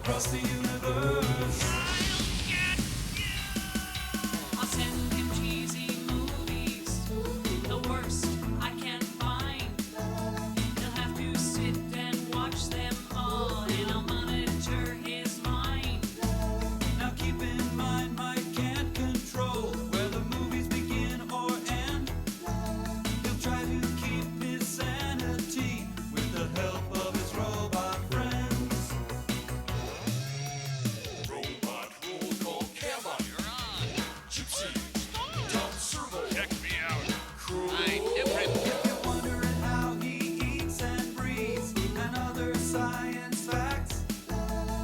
across the universe. I'll send him cheesy movies, the worst I can find. He'll have to sit and watch them all, and I'll monitor his mind. Now keep in mind, Mike can't control where the movies begin or end. He'll try to keep his sanity with the help of his robot friends. Robot roll call camera. You're on. Gypsy. Tom Servo. Check me out. Crew. I'm different. If you're wondering how he eats and breathes and other science facts,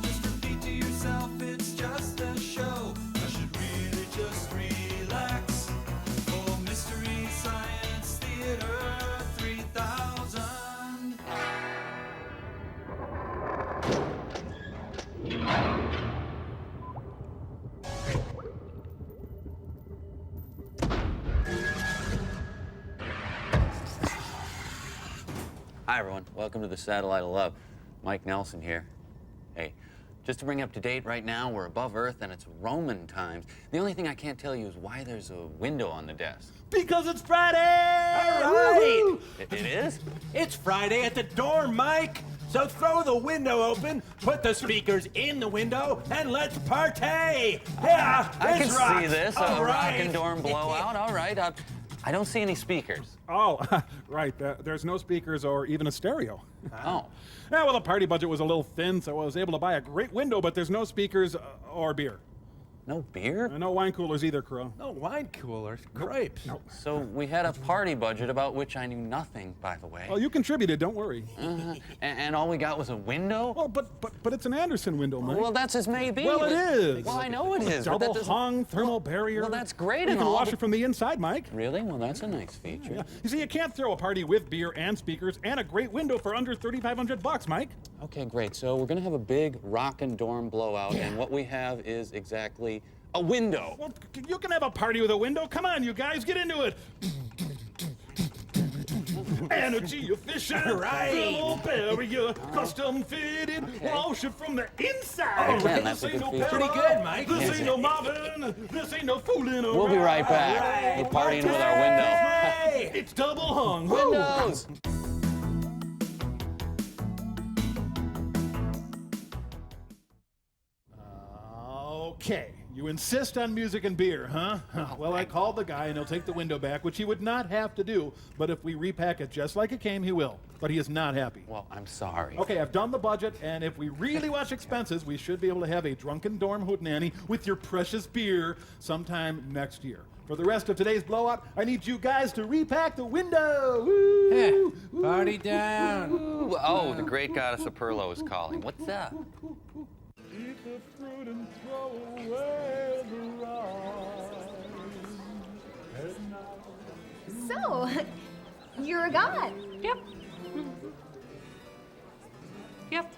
just repeat to yourself it's just a show. I should really just relax. For Mystery Science Theater 3000. Hi, everyone. Welcome to the Satellite of Love. Mike Nelson here. Hey, just to bring you up to date, right now we're above Earth and it's Roman times. The only thing I can't tell you is why there's a window on the desk. Because it's Friday! All right! It is? It's Friday at the dorm, Mike! So throw the window open, put the speakers in the window, and let's party! Yeah, I this can rocks. see this. All A right. rockin' dorm blowout. All right. I don't see any speakers. Oh, right. There's no speakers or even a stereo. Oh. Yeah, well, the party budget was a little thin, so I was able to buy a great window, but there's no speakers or beer. No beer? No wine coolers either, Crow. No wine coolers, grapes. No. So we had a party budget about which I knew nothing, by the way. Well, you contributed, don't worry. And all we got was a window? Well, but it's an Anderson window, Mike. Well, that's as may be. Well, it is. Well, I know it is. but that Double doesn't- hung thermal barrier. Well, that's great You and can all, wash but- it from the inside, Mike. Really? Well, that's a nice feature. Yeah. You see, you can't throw a party with beer and speakers and a great window for under $3,500, Mike. Okay, great. So we're gonna have a big rockin' dorm blowout, and what we have is exactly a window. Well, you can have a party with a window. Come on, you guys, get into it. Energy efficient, Right. thermal barrier, custom fitted, wash it from the inside. Again, that's This a ain't good no feature. Pretty good, Mike. This Yes. ain't no Marvin. This ain't no fooling around. We'll be right back. We're partying with our window. Hey, it's double hung. Woo. Windows! Okay, you insist on music and beer, huh? Well, I called the guy and he'll take the window back, which he would not have to do, but if we repack it just like it came, he will. But he is not happy. Well, I'm sorry. Okay, I've done the budget, and if we really watch expenses, we should be able to have a drunken dorm hootenanny with your precious beer sometime next year. For the rest of today's blowout, I need you guys to repack the window. Woo! Yeah, Woo! party down. Ooh, oh, the great goddess of Perlo is calling. What's up? Eat the fruit and throw away the rind. So, you're a god. Yep. Yep.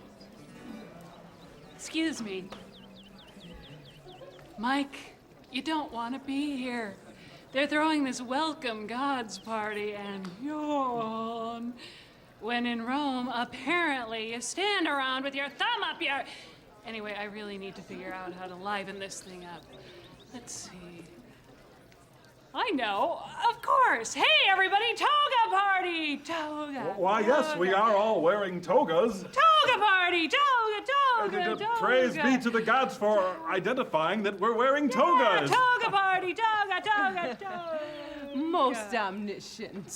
Excuse me. Mike, you don't want to be here. They're throwing this welcome gods party and yawn. When in Rome, apparently you stand around with your thumb up your... Anyway, I really need to figure out how to liven this thing up. Let's see. I know, of course. Hey, everybody, toga party! Toga. Why, yes, we are all wearing togas. Toga party! Toga! Praise be to the gods for identifying that we're wearing togas. Toga party! Toga! Most omniscient.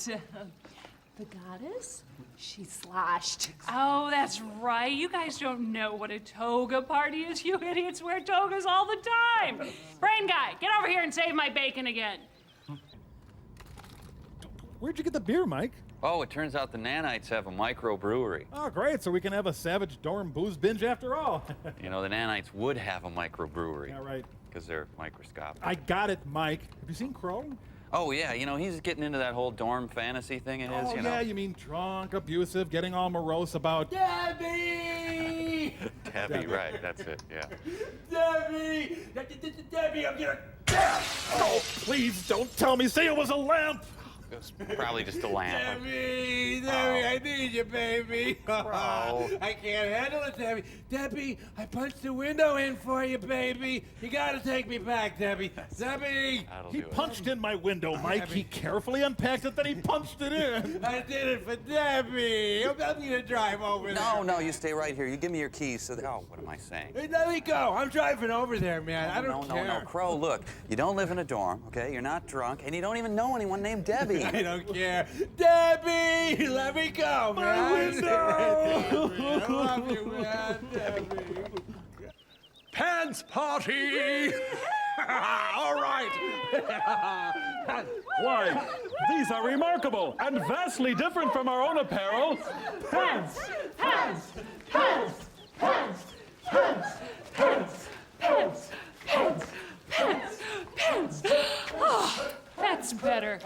The goddess? She slashed. Oh, that's right. You guys don't know what a toga party is. You idiots wear togas all the time. Brain guy, get over here and save my bacon again. Where'd you get the beer, Mike? Oh, it turns out the nanites have a microbrewery. Oh, great, so we can have a savage dorm booze binge after all. You know, the nanites would have a microbrewery. Yeah, right. Because they're microscopic. I got it, Mike. Have you seen Crow? Oh, yeah, you know, he's getting into that whole dorm fantasy thing of his, Oh, you know. yeah, you mean drunk, abusive, getting all morose about... Debbie! Debbie, right, that's it, yeah. Debbie! Debbie, I'm gonna... Oh, please don't tell me. Say it was a lamp. It was probably just a lamp. Debbie, I need you, baby. Bro. I can't handle it, Debbie. Debbie, I punched the window in for you, baby. You gotta take me back, Debbie. Debbie! That'll He do it. punched in my window, Mike. He carefully unpacked it, then he punched it in. I did it for Debbie. I'm going to drive over there. No, you stay right here. You give me your keys so that... Oh, what am I saying? Hey, let me go. I'm driving over there, man. I don't care. No, Crow, look. You don't live in a dorm, okay? You're not drunk, and you don't even know anyone named Debbie. I don't care. Debbie, let me go, man. My window! Debbie, I love you, man. Debbie. Pants party! All right. Why, these are remarkable and vastly different from our own apparel. Pants! Pants! Pants! Pants! Pants! Pants! Pants! Pants! Pants! Pants! Oh, that's better.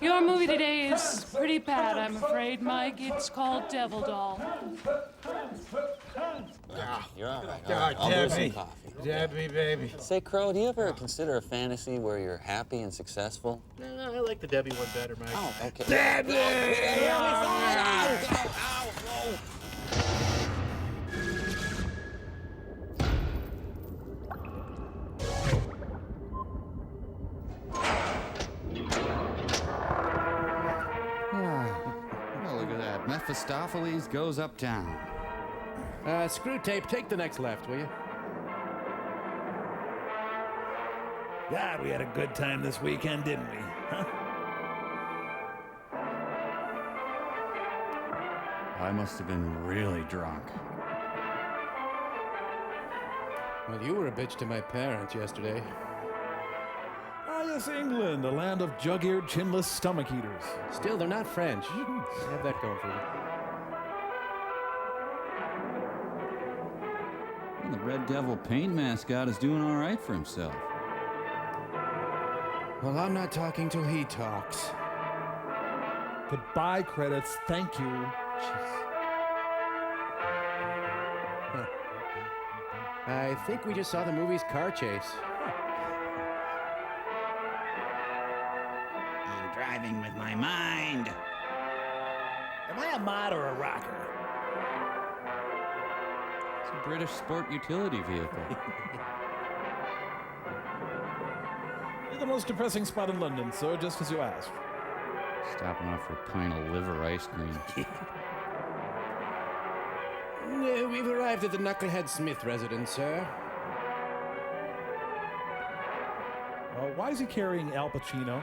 Your movie today is pretty bad, I'm afraid, Mike. It's called Devil Doll. You're all right. Oh, I'll do some Debbie. coffee. Debbie, baby. Say, Crow, do you ever consider a fantasy where you're happy and successful? No, I like the Debbie one better, Mike. Oh, okay. Debbie! Well, look at that. Mephistopheles goes uptown. Screw tape, take the next left, will you? God, we had a good time this weekend, didn't we? Huh? I must have been really drunk. Well, you were a bitch to my parents yesterday. Ah, yes, England, the land of jug-eared, chinless stomach eaters. Still, they're not French. Have that going for you. Well, the Red Devil paint mascot is doing all right for himself. Well, I'm not talking till he talks. Goodbye credits, thank you. I think we just saw the movie's car chase. I'm driving with my mind. Am I a mod or a rocker? It's a British sport utility vehicle. You're the most depressing spot in London, sir, just as you asked. Stopping off for a pint of liver ice cream. We've arrived at the Knucklehead Smith residence, sir. Why is he carrying Al Pacino?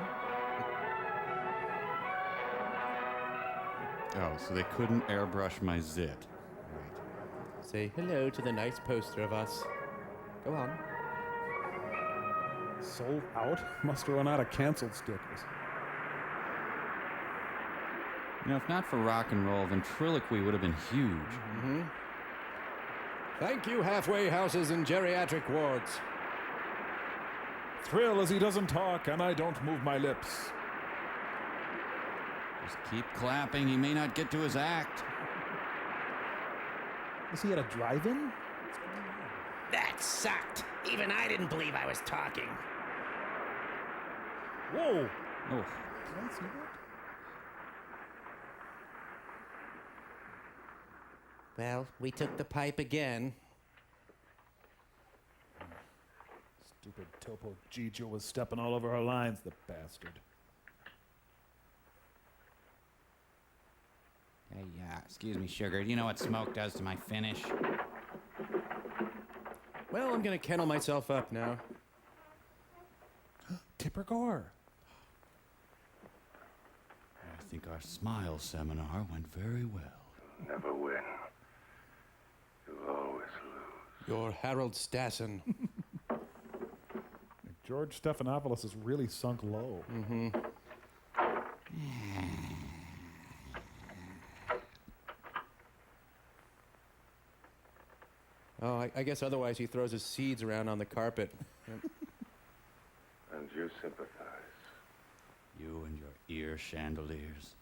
Oh, so they couldn't airbrush my zit. Say hello to the nice poster of us. Go on. Sold out? Must have run out of canceled stickers. You know, if not for rock and roll, ventriloquy would have been huge. Mm-hmm. Thank you, halfway houses and geriatric wards. Thrill as he doesn't talk, and I don't move my lips. Just keep clapping, he may not get to his act. Is he at a drive-in? That sucked. Even I didn't believe I was talking. Whoa! Oh. Did I see that? Well, we took the pipe again. Stupid Topo Gigio was stepping all over our lines, the bastard. Hey, excuse me, sugar. Do you know what smoke does to my finish? Well, I'm gonna kennel myself up now. Tipper Gore. I think our smile seminar went very well. Never win. You'll always lose. You're Harold Stassen. George Stephanopoulos is really sunk low. Mm-hmm. Oh, I guess otherwise he throws his seeds around on the carpet. And you sympathize. You and your ear chandeliers.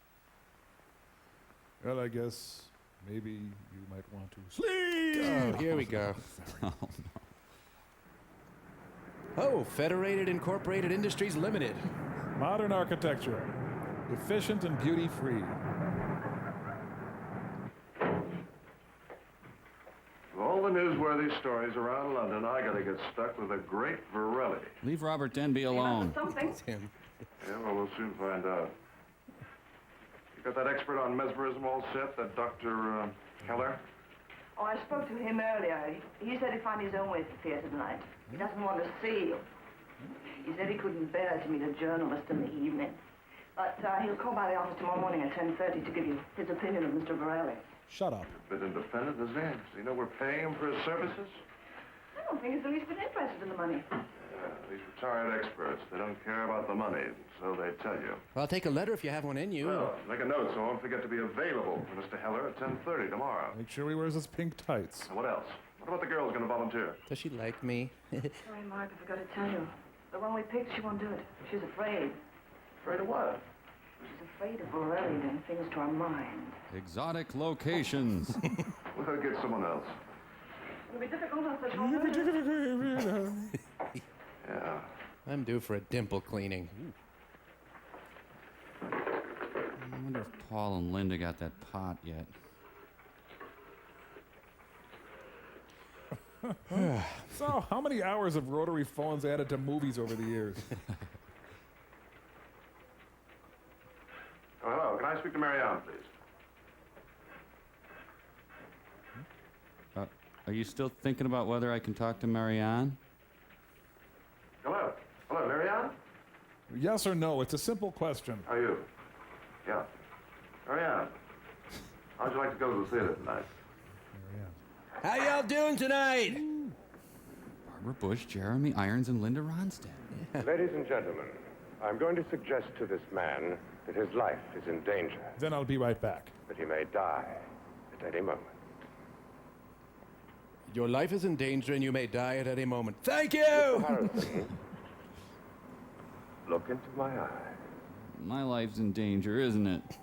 Well, I guess maybe you might want to sleep. Oh, here we go. Oh, Oh, Federated Incorporated Industries Limited. Modern architecture. Efficient and beauty-free. Of all the newsworthy stories around London, I gotta get stuck with a great Varelli. Leave Robert Denby alone. Something. Yeah, well, we'll soon find out. You got that expert on mesmerism all set, that Dr. Keller? Oh, I spoke to him earlier. He said he'd find his own way to the theater tonight. He doesn't want to see you. He said he couldn't bear to meet a journalist in the evening. But he'll call by the office tomorrow morning at 10:30 to give you his opinion of Mr. Varelli. Shut up. A bit independent, isn't he? Does he know we're paying him for his services? I don't think he's the least bit interested in the money. These retired experts, they don't care about the money, so they tell you. Well, I'll take a letter if you have one in you. Well, make a note so I won't forget to be available for Mr. Heller at 10:30 tomorrow. Make sure he wears his pink tights. And what else? What about the girl who's going to volunteer? Does she like me? Sorry, Mark, I forgot to tell you. The one we picked, she won't do it. She's afraid. Afraid of what? She's afraid of Borelli doing things to her mind. Exotic locations. We'll get someone else. It'll be difficult on such one. Yeah. I'm due for a dimple cleaning. I wonder if Paul and Linda got that pot yet. So, how many hours have rotary phones added to movies over the years? Oh, hello. Can I speak to Marianne, please? Are you still thinking about whether I can talk to Marianne? Hello. Hello, Marianne? Yes or no? It's a simple question. How are you? Yeah. Marianne, how'd you like to go to the theater tonight? How y'all doing tonight? Barbara Bush, Jeremy Irons, and Linda Ronstadt. Ladies and gentlemen, I'm going to suggest to this man that his life is in danger. Then I'll be right back. That he may die at any moment. Your life is in danger and you may die at any moment. Thank you! Mr. Harrison, look into my eye. My life's in danger, isn't it?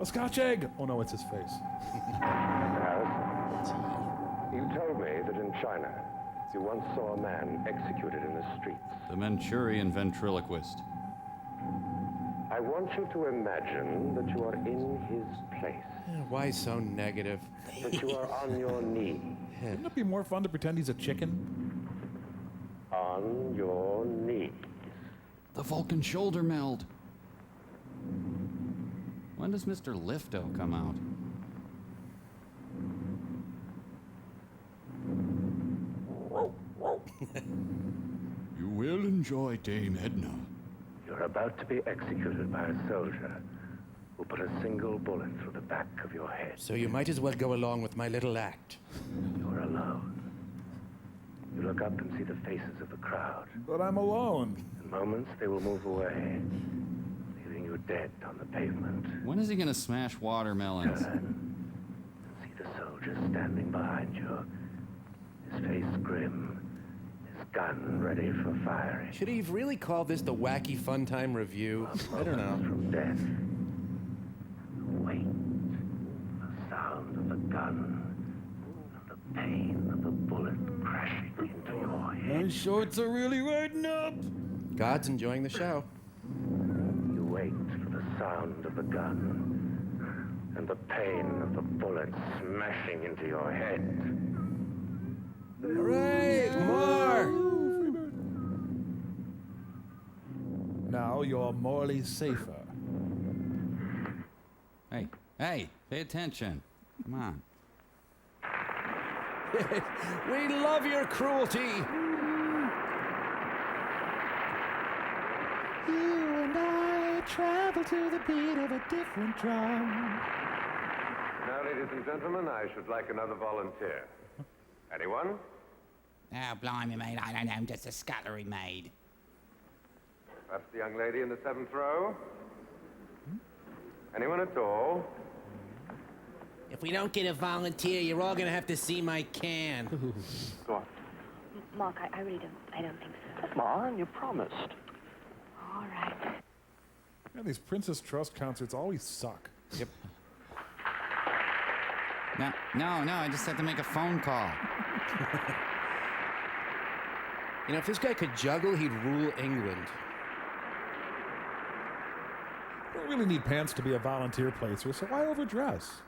A Scotch egg! Oh no, it's his face. Mr. Harrison, you told me that in China you once saw a man executed in the streets. The Manchurian ventriloquist. I want you to imagine that you are in his place. Why so negative? That you are on your knees. Wouldn't it be more fun to pretend he's a chicken? On your knees. The Vulcan shoulder meld. When does Mr. Lifto come out? You will enjoy Dame Edna. You're about to be executed by a soldier who put a single bullet through the back of your head. So you might as well go along with my little act. You're alone. You look up and see the faces of the crowd. But I'm alone. In moments, they will move away, leaving you dead on the pavement. When is he gonna smash watermelons? Turn and see the soldier standing behind you, his face grim, his gun ready for firing. Should he have really called this the Wacky Fun Time Review? I don't know. From death. Wait. The sound of the gun. And the pain of the bullet crashing into your head. My shorts are really riding up. God's enjoying the show. You wait for the sound of the gun. And the pain of the bullet smashing into your head. All right, more! Now you're morally safer. Hey, pay attention. Come on. We love your cruelty. You and I travel to the beat of a different drum. Now, ladies and gentlemen, I should like another volunteer. Anyone? Oh, blimey, mate, I don't know. I'm just a scullery maid. Perhaps the young lady in the 7th row? Anyone at all? If we don't get a volunteer, you're all gonna have to see my can. Go on. Mark, I really don't think so. Come on, you promised. All right. Yeah, these Princess Trust concerts always suck. Yep. No, I just had to make a phone call. You know, if this guy could juggle, he'd rule England. Don't really need pants to be a volunteer placer, so why overdress?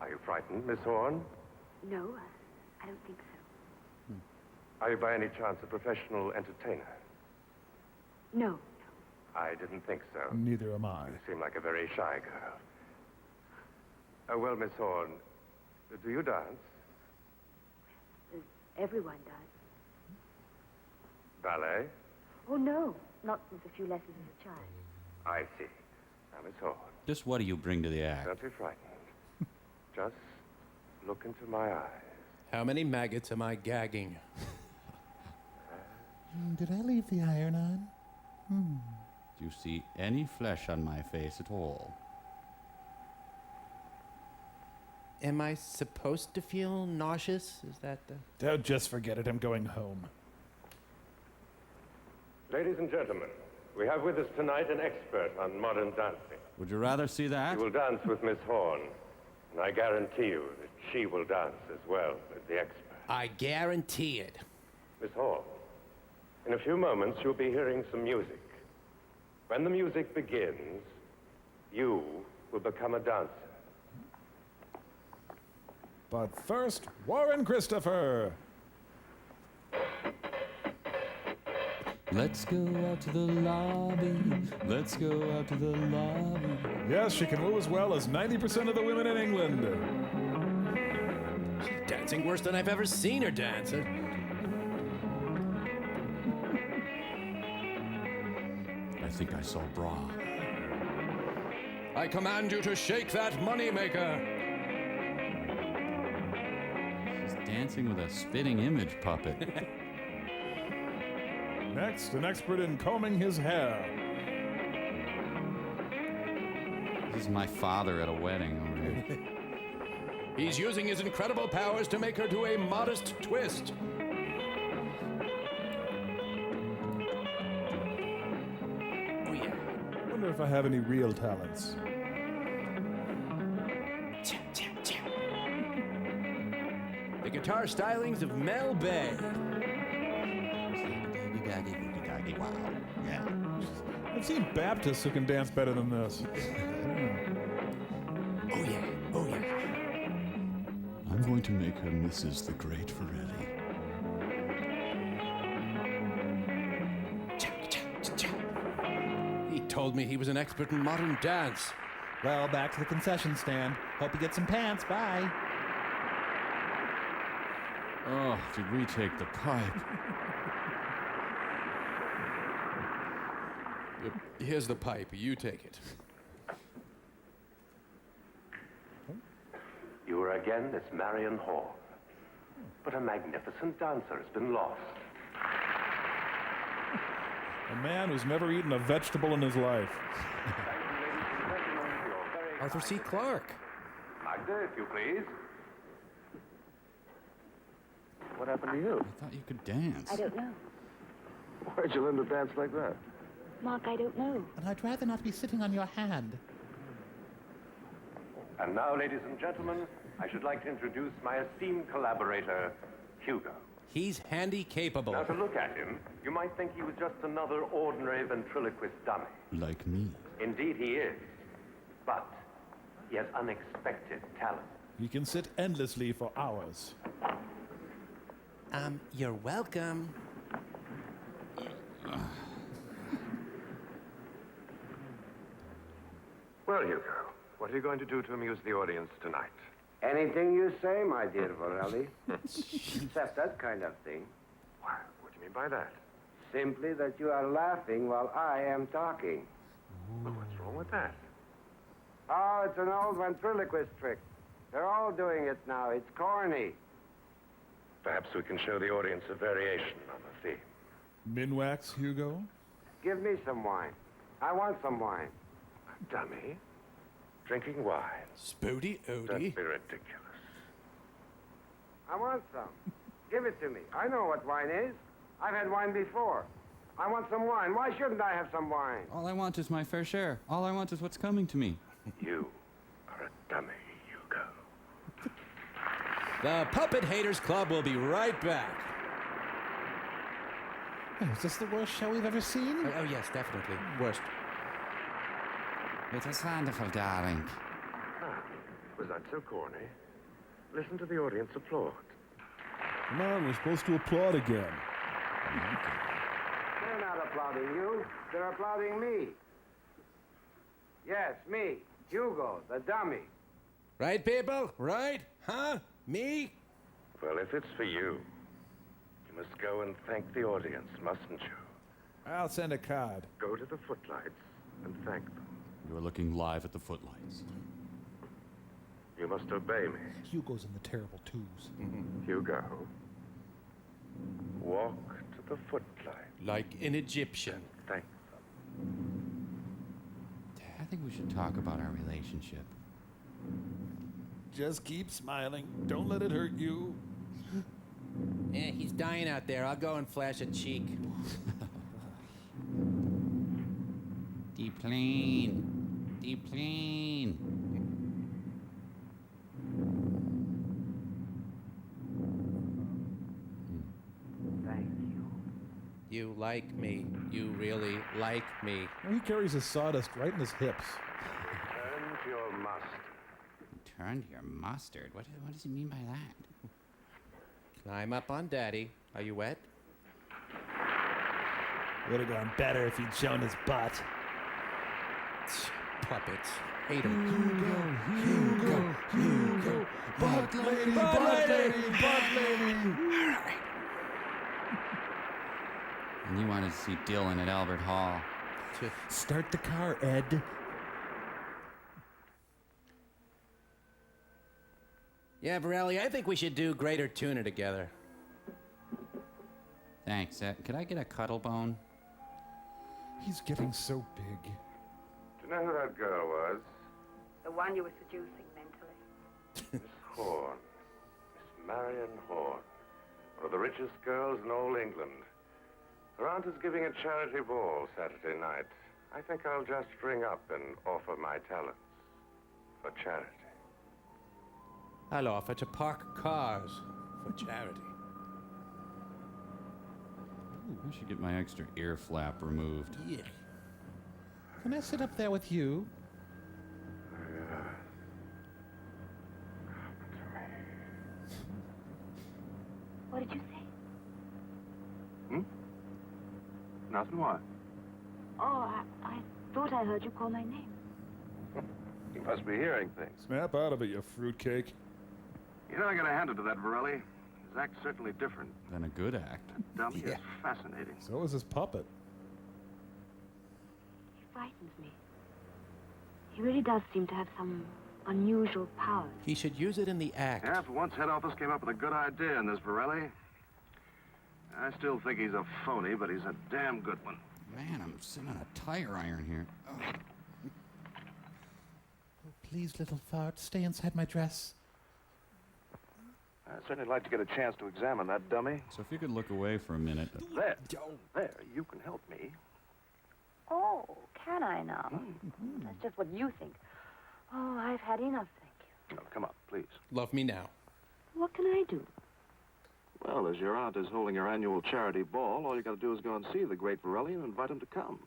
Are you frightened, Miss Horn? No, I don't think so. Are you by any chance a professional entertainer? No. I didn't think so. Neither am I. You seem like a very shy girl. Well, Miss Horn, do you dance? Everyone does. Ballet? Oh, no. Not since a few lessons as a child. I see. Now, Miss Horn, Just what do you bring to the act? don't be frightened. Just look into my eyes. How many maggots am I gagging? Did I leave the iron on? Do you see any flesh on my face at all? Am I supposed to feel nauseous? Is that the... Don't just forget it. I'm going home. Ladies and gentlemen, we have with us tonight an expert on modern dancing. Would you rather see that? She will dance with Miss Horn, and I guarantee you that she will dance as well as the expert. I guarantee it. Miss Horn, in a few moments you'll be hearing some music. When the music begins, you will become a dancer. But first, Warren Christopher. Let's go out to the lobby. Let's go out to the lobby. Yes, she can woo as well as 90% of the women in England. She's dancing worse than I've ever seen her dance. I think I saw bra. I command you to shake that moneymaker. She's dancing with a spitting image puppet. Next, an expert in combing his hair. This is my father at a wedding over here. He's using his incredible powers to make her do a modest twist. Oh, yeah. I wonder if I have any real talents. The guitar stylings of Mel Bay. Yeah. I've seen Baptists who can dance better than this. Oh, yeah. Oh, yeah. I'm going to make her Mrs. the Great Ferretti. He told me he was an expert in modern dance. Well, back to the concession stand. Hope you get some pants. Bye. Oh, did we take the pipe? Here's the pipe. You take it. You are again Miss Marion Horn. But a magnificent dancer has been lost. A man who's never eaten a vegetable in his life. Arthur C. Clarke. Magda, if you please. What happened to you? I thought you could dance. I don't know. Why'd you learn to dance like that? Mark, I don't know. And I'd rather not be sitting on your hand. And now, ladies and gentlemen, I should like to introduce my esteemed collaborator, Hugo. He's handy capable. Now, to look at him, you might think he was just another ordinary ventriloquist dummy. Like me. Indeed, he is. But he has unexpected talent. He can sit endlessly for hours. You're welcome. Well, Hugo, what are you going to do to amuse the audience tonight? Anything you say, my dear Vorelli. Except that kind of thing. Why, what do you mean by that? Simply that you are laughing while I am talking. Well, what's wrong with that? Oh, it's an old ventriloquist trick. They're all doing it now. It's corny. Perhaps we can show the audience a variation on the theme. Minwax, Hugo? Give me some wine. I want some wine. Dummy? Drinking wine? Spoody Don't Odie. be ridiculous. I want some. Give it to me. I know what wine is. I've had wine before. I want some wine. Why shouldn't I have some wine? All I want is my fair share. All I want is what's coming to me. You are a dummy, Hugo. The Puppet Haters Club will be right back. Is this the worst show we've ever seen? Oh, yes, definitely. Worst. It was wonderful, darling. Ah, was that so corny? Listen to the audience applaud. Come on, we're supposed to applaud again. They're not applauding you. They're applauding me. Yes, me. Hugo, the dummy. Right, people? Right? Huh? Me? Well, if it's for you, you must go and thank the audience, mustn't you? I'll send a card. Go to the footlights and thank them. You're looking live at the footlights. You must obey me. Hugo's in the terrible twos. Hugo, walk to the footlights. Like an Egyptian. Thank I think we should talk about our relationship. Just keep smiling. Don't let it hurt you. Yeah, he's dying out there. I'll go and flash a cheek. Deep clean. Deep clean. Thank you. You like me. You really like me. He carries his sawdust right in his hips. Turn to your mustard. Turn to your mustard? What does he mean by that? Climb up on Daddy. Are you wet? Would have gone better if he'd shown his butt. Puppets. Hate him. Hugo. Butt lady, butt lady, butt lady. And you wanted to see Dylan at Albert Hall. Start the car, Ed. Yeah, Borelli, I think we should do Greater Tuna together. Thanks. Could I get a cuddle bone? He's getting so big. Do you know who that girl was? The one you were seducing mentally. Miss Horn. Miss Marion Horn. One of the richest girls in all England. Her aunt is giving a charity ball Saturday night. I think I'll just ring up and offer my talents for charity. I'll offer to park cars for charity. Ooh, I should get my extra ear flap removed. Yeah. Can I sit up there with you? What did you say? Nothing, what? Oh, I thought I heard you call my name. You must be hearing things. Snap out of it, you fruitcake. You know, I gotta hand it to that Varelli. His act's certainly different. Then a good act. That dummy is fascinating. So is his puppet. He frightens me. He really does seem to have some unusual powers. He should use it in the act. Yeah, for once, head office came up with a good idea in this Varelli. I still think he's a phony, but he's a damn good one. Man, I'm sitting on a tire iron here. Oh. Please, little fart, stay inside my dress. I'd certainly like to get a chance to examine that dummy. So if you could look away for a minute. There, you can help me. Oh, can I now? That's just what you think. Oh, I've had enough, thank you. No, come on, please. Love me now. What can I do? Well, as your aunt is holding her annual charity ball, all you gotta do is go and see the great Varelli and invite him to come.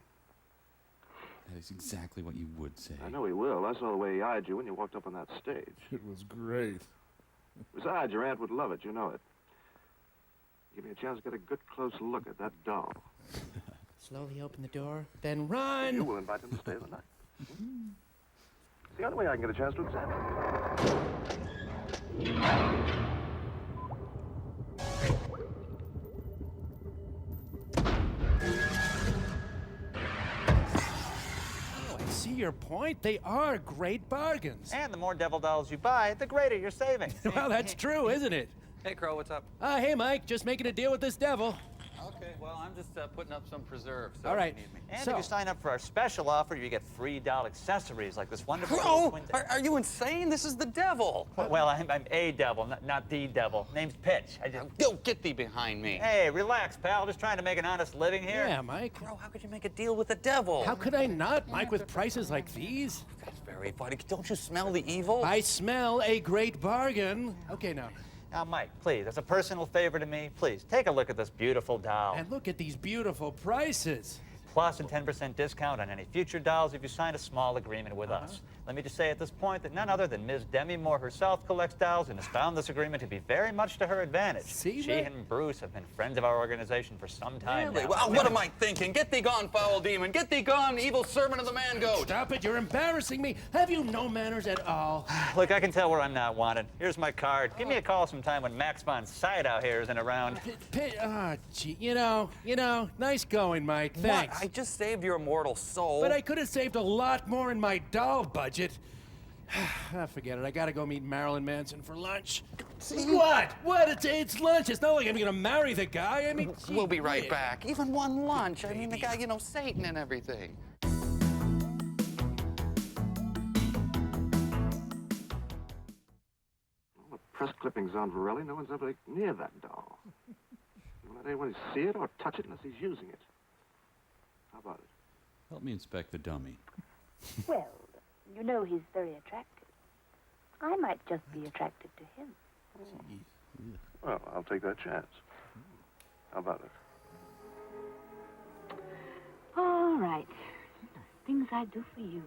That is exactly what you would say. I know he will. I saw the way he eyed you when you walked up on that stage. It was great. Besides, your aunt would love it, you know it. Give me a chance to get a good close look at that doll. Slowly open the door, then run! You will invite him to stay the night. It's the only way I can get a chance to examine it. See your point? They are great bargains. And the more devil dolls you buy, the greater your savings. Well, that's true, isn't it? Hey, Crow, what's up? Hey, Mike, just making a deal with this devil. Okay, well, I'm just putting up some preserves. So All right. if you need me. And So- if you sign up for our special offer, you get free doll accessories like this wonderful... Crow, twin- are you insane? This is the devil. Well, I'm a devil, not the devil. Name's Pitch. Go get thee behind me. Hey, relax, pal. Just trying to make an honest living here. Yeah, Mike. Crow, how could you make a deal with the devil? How could I not, Mike, with prices like these? That's very funny. Don't you smell the evil? I smell a great bargain. Okay, now, Now, Mike, please, as a personal favor to me, please, take a look at this beautiful doll. And look at these beautiful prices. Plus a 10% discount on any future dolls if you sign a small agreement with us. Let me just say at this point that none other than Ms. Demi Moore herself collects dolls and has found this agreement to be very much to her advantage. See she and Bruce have been friends of our organization for some time Really? now. Well, what am I thinking? Get thee gone, foul demon. Get thee gone, evil servant of the man-goat. Stop it, you're embarrassing me. Have you no manners at all? Look, I can tell where I'm not wanted. Here's my card. Give me a call sometime when Max von Sydow here isn't around. Gee, you know, nice going, Mike. Thanks. What? I just saved your immortal soul. But I could have saved a lot more in my doll budget. Forget it. I gotta go meet Marilyn Manson for lunch. What? What? It's lunch. It's not like I'm gonna marry the guy. I mean, we'll be right back. Even one lunch. I mean, the guy, you know, Satan and everything. All the press clippings on Varelli, no one's ever near that doll. You won't let anyone see it or touch it unless he's using it. How about it? Help me inspect the dummy. Well, you know he's very attractive. I might just be attracted to him. Well, I'll take that chance. How about it? All right. Things I'd do for you.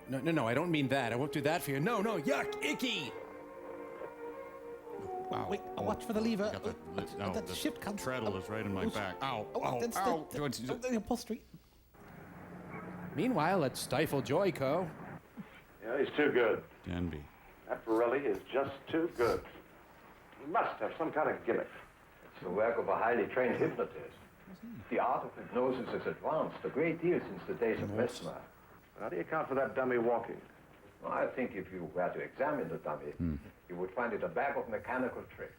No, I don't mean that. I won't do that for you. No, yuck, icky. Wow. Wait, watch for the lever. The ship comes. treadle is right in my back. Ow, That's ow. the upholstery. Meanwhile, let's stifle Joyco. Yeah, he's too good. Denby. That Varelli is just too good. He must have some kind of gimmick. It's the work of a highly trained hypnotist. The art of hypnosis has advanced a great deal since the days of Mesmer. How do you account for that dummy walking? Well, I think if you were to examine the dummy, you would find it a bag of mechanical tricks.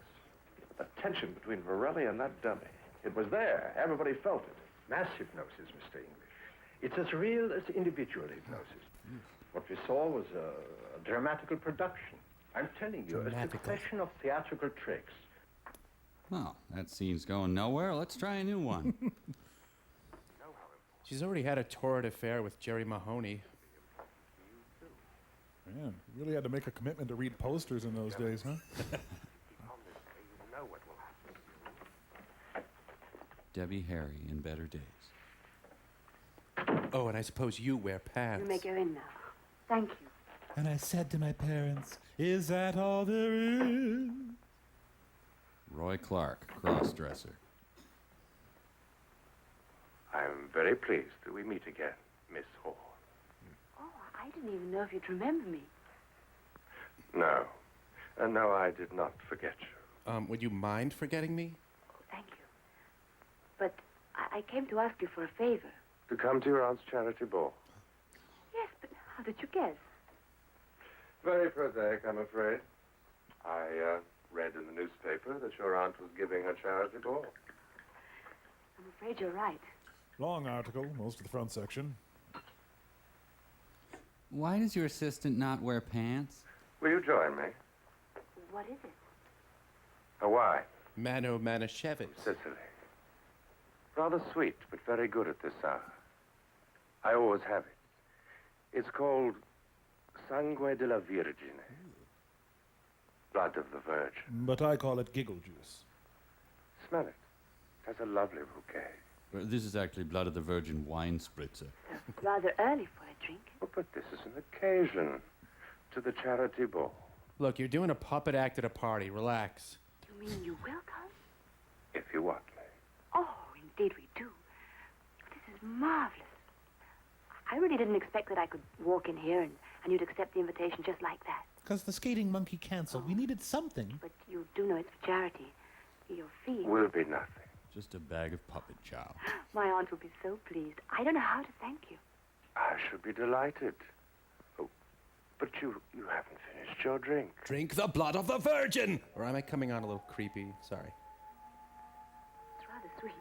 The tension between Varelli and that dummy. It was there. Everybody felt it. Mass hypnosis, Mr. English. It's as real as individual hypnosis. What we saw was a dramatical production. I'm telling you, a succession of theatrical tricks. Well, that scene's going nowhere. Let's try a new one. She's already had a torrid affair with Jerry Mahoney. Man, you really had to make a commitment to read posters in those days, huh? Debbie Harry in better days. Oh, and I suppose you wear pants. You may go in now. Thank you. And I said to my parents, is that all there is? Roy Clark, cross-dresser. I'm very pleased that we meet again, Miss Horn. Oh, I didn't even know if you'd remember me. No. No, I did not forget you. Would you mind forgetting me? Thank you. But I came to ask you for a favor. To come to your aunt's charity ball. Yes, but how did you guess? Very prosaic, I'm afraid. I read in the newspaper that your aunt was giving her charity ball. I'm afraid you're right. Long article, most of the front section. Why does your assistant not wear pants? Will you join me? What is it? Hawaii. Mano Manischewitz. Sicily. Rather sweet, but very good at this hour. I always have it. It's called Sangue della Virgine. Blood of the Virgin. But I call it giggle juice. Smell it. It has a lovely bouquet. Well, this is actually blood of the virgin wine spritzer. Rather early for a drink. Oh, but this is an occasion to the charity ball. Look, you're doing a puppet act at a party. Relax. You mean you will come? If you want me. Oh, indeed we do. This is marvelous. I really didn't expect that I could walk in here and you'd accept the invitation just like that. Because the skating monkey canceled. We needed something. But you do know it's for charity. Your fee. Will be nothing. Just a bag of puppet chow. My aunt will be so pleased. I don't know how to thank you. I should be delighted. Oh, but you haven't finished your drink. Drink the blood of the virgin! Or am I coming on a little creepy? Sorry. It's rather sweet.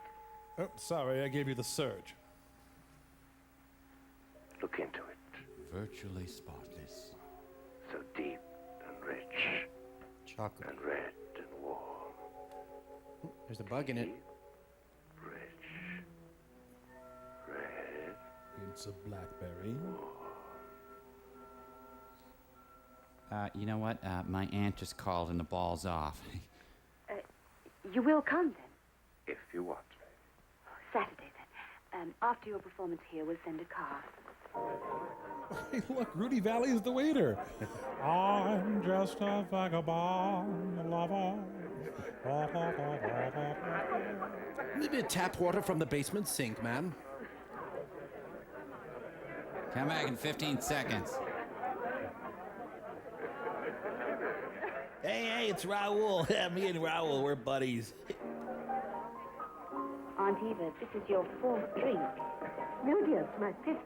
Oh, sorry, I gave you the surge. Look into it. Virtually spotless. So deep and rich. Chocolate. And red and warm. There's a bug in it. Rich. Red. It's a blackberry. You know what? My aunt just called and the ball's off. You will come then? If you want me. Saturday then. After your performance here, we'll send a car. Hey, look, Rudy Valley is the waiter. I'm just a vagabond lover. Maybe a tap water from the basement sink, man. Come back in 15 seconds. Hey, it's Raoul. Me and Raoul, we're buddies. Aunt Eva, this is your fourth drink. No, dear, it's my fifth.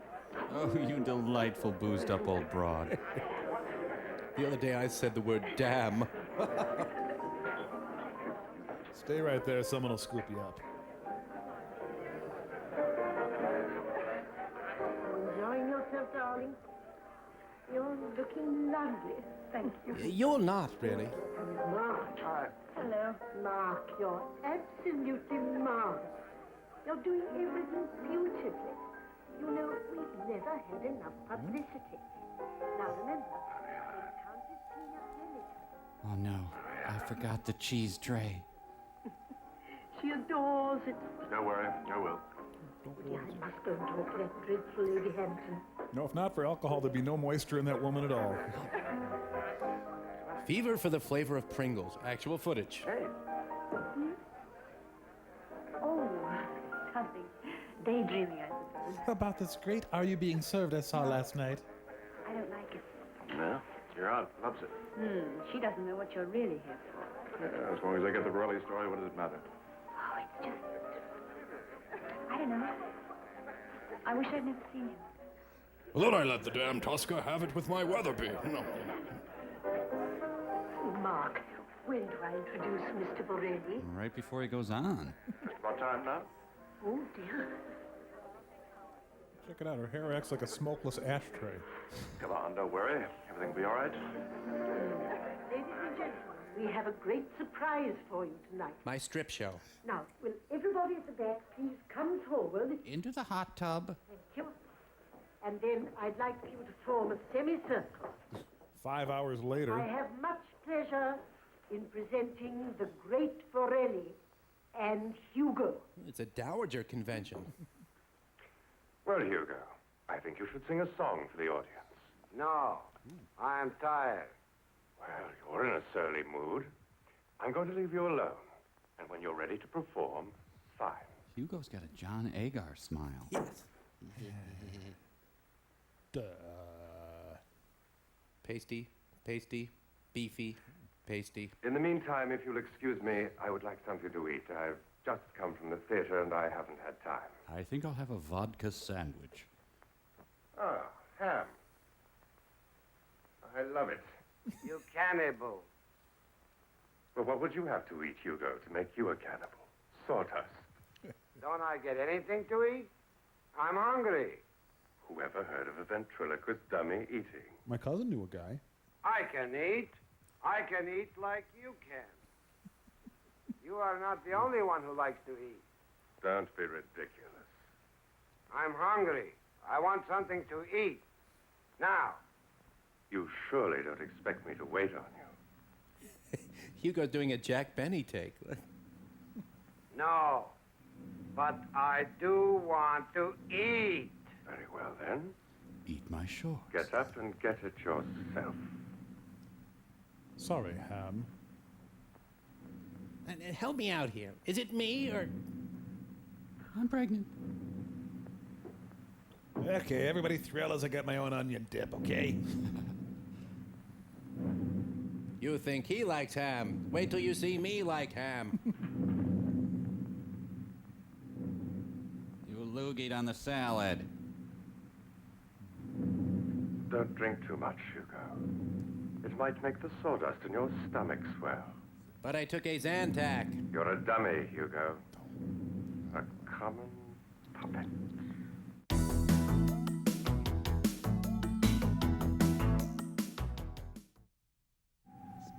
Oh, you delightful boozed-up old broad. The other day I said the word damn. Stay right there. Someone will scoop you up. Enjoying yourself, darling? You're looking lovely. Thank you. You're not, really. Mark. Hello. Mark, you're absolutely marvelous. You're doing everything beautifully. You know, we've never had enough publicity. Now remember, Countess Tina Pemmican. Oh, no. I forgot the cheese tray. She adores it. Don't worry, I will. Yeah, I must go and talk to that dreadful Lady Hampton. No, if not for alcohol, there'd be no moisture in that woman at all. Fever for the flavor of Pringles. Actual footage. Hey. Oh, nothing. Daydreaming, I suppose. About this great Are You Being Served I saw last night. I don't like it. Well, your aunt loves it. She doesn't know what you're really here for. Yeah, as long as I get the Borelli story, what does it matter? Oh, it's just... I don't know. I wish I'd never seen him. Well, then I let the damn Tosca have it with my Weatherby. No. Mark, when do I introduce Mr. Borelli? Right before he goes on. What time now? Oh, dear. Check it out. Her hair acts like a smokeless ashtray. Come on, don't worry. Everything will be all right. Ladies and gentlemen, we have a great surprise for you tonight. My strip show. Now, will everybody at the back please come forward? Into the hot tub. Thank you. And then I'd like you to form a semicircle. 5 hours later. I have much pleasure in presenting the great Borelli and Hugo. It's a dowager convention. Well, Hugo, I think you should sing a song for the audience. No, I am tired. Well, you're in a surly mood. I'm going to leave you alone. And when you're ready to perform, fine. Hugo's got a John Agar smile. Yes. Duh. Pasty, beefy, pasty. In the meantime, if you'll excuse me, I would like something to eat. I've just come from the theater and I haven't had time. I think I'll have a vodka sandwich. Ah, ham. I love it. You cannibal. Well, what would you have to eat, Hugo, to make you a cannibal? Sawdust. Don't I get anything to eat? I'm hungry. Whoever heard of a ventriloquist dummy eating? My cousin knew a guy. I can eat. I can eat like you can. You are not the only one who likes to eat. Don't be ridiculous. I'm hungry. I want something to eat. Now. You surely don't expect me to wait on you. Hugo's doing a Jack Benny take. No. But I do want to eat. Very well, then. Eat my shorts. Get up and get it yourself. Sorry, Ham. Help me out here. Is it me or... I'm pregnant. Okay, everybody thrill as I get my own onion dip, okay? You think he likes ham. Wait till you see me like ham. You loogied on the salad. Don't drink too much, Hugo. It might make the sawdust in your stomach swell. But I took a Zantac. You're a dummy, Hugo. A common puppet.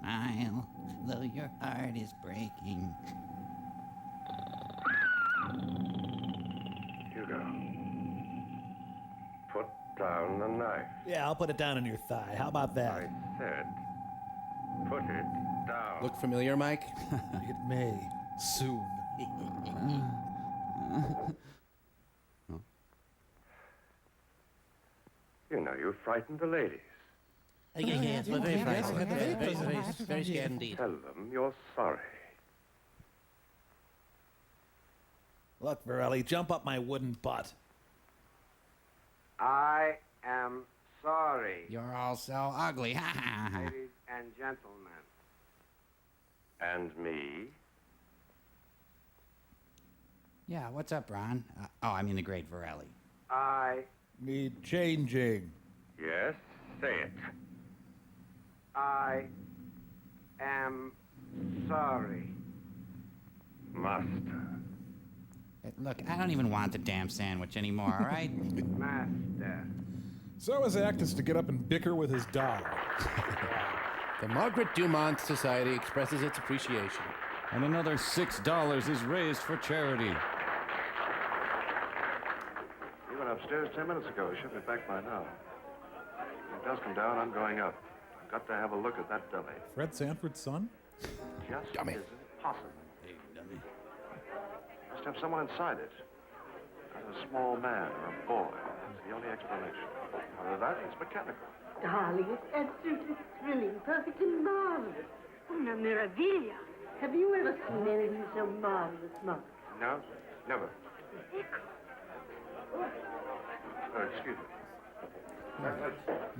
Smile, though your heart is breaking. Hugo, put down the knife. Yeah, I'll put it down on your thigh. How about that? I said, put it down. Look familiar, Mike? It may. Soon. You know, you frightened the ladies. Yes, we're very frightened. Very scared indeed. Tell them you're sorry. Look, Varelli, jump up my wooden butt. I am sorry. You're all so ugly. Ladies and gentlemen. And me? Yeah, what's up, Ron? I mean the great Varelli. I need changing. Yes, say it. I am sorry. Must. Look, I don't even want the damn sandwich anymore, all right? Master. So his act is to get up and bicker with his doll. The Margaret Dumont Society expresses its appreciation. And another $6 is raised for charity. He went upstairs 10 minutes ago. He should be back by now. When it does come down, I'm going up. I've got to have a look at that dummy. Fred Sanford's son? Just Dummy. isn't possible. Hey, dummy. Must have someone inside it. A small man or a boy. That's the only explanation. Other than that, it's mechanical. Darling, it's absolutely thrilling, perfectly marvelous. Una meraviglia. Have you ever seen anything so marvelous, Mark? No, never. Oh, excuse me.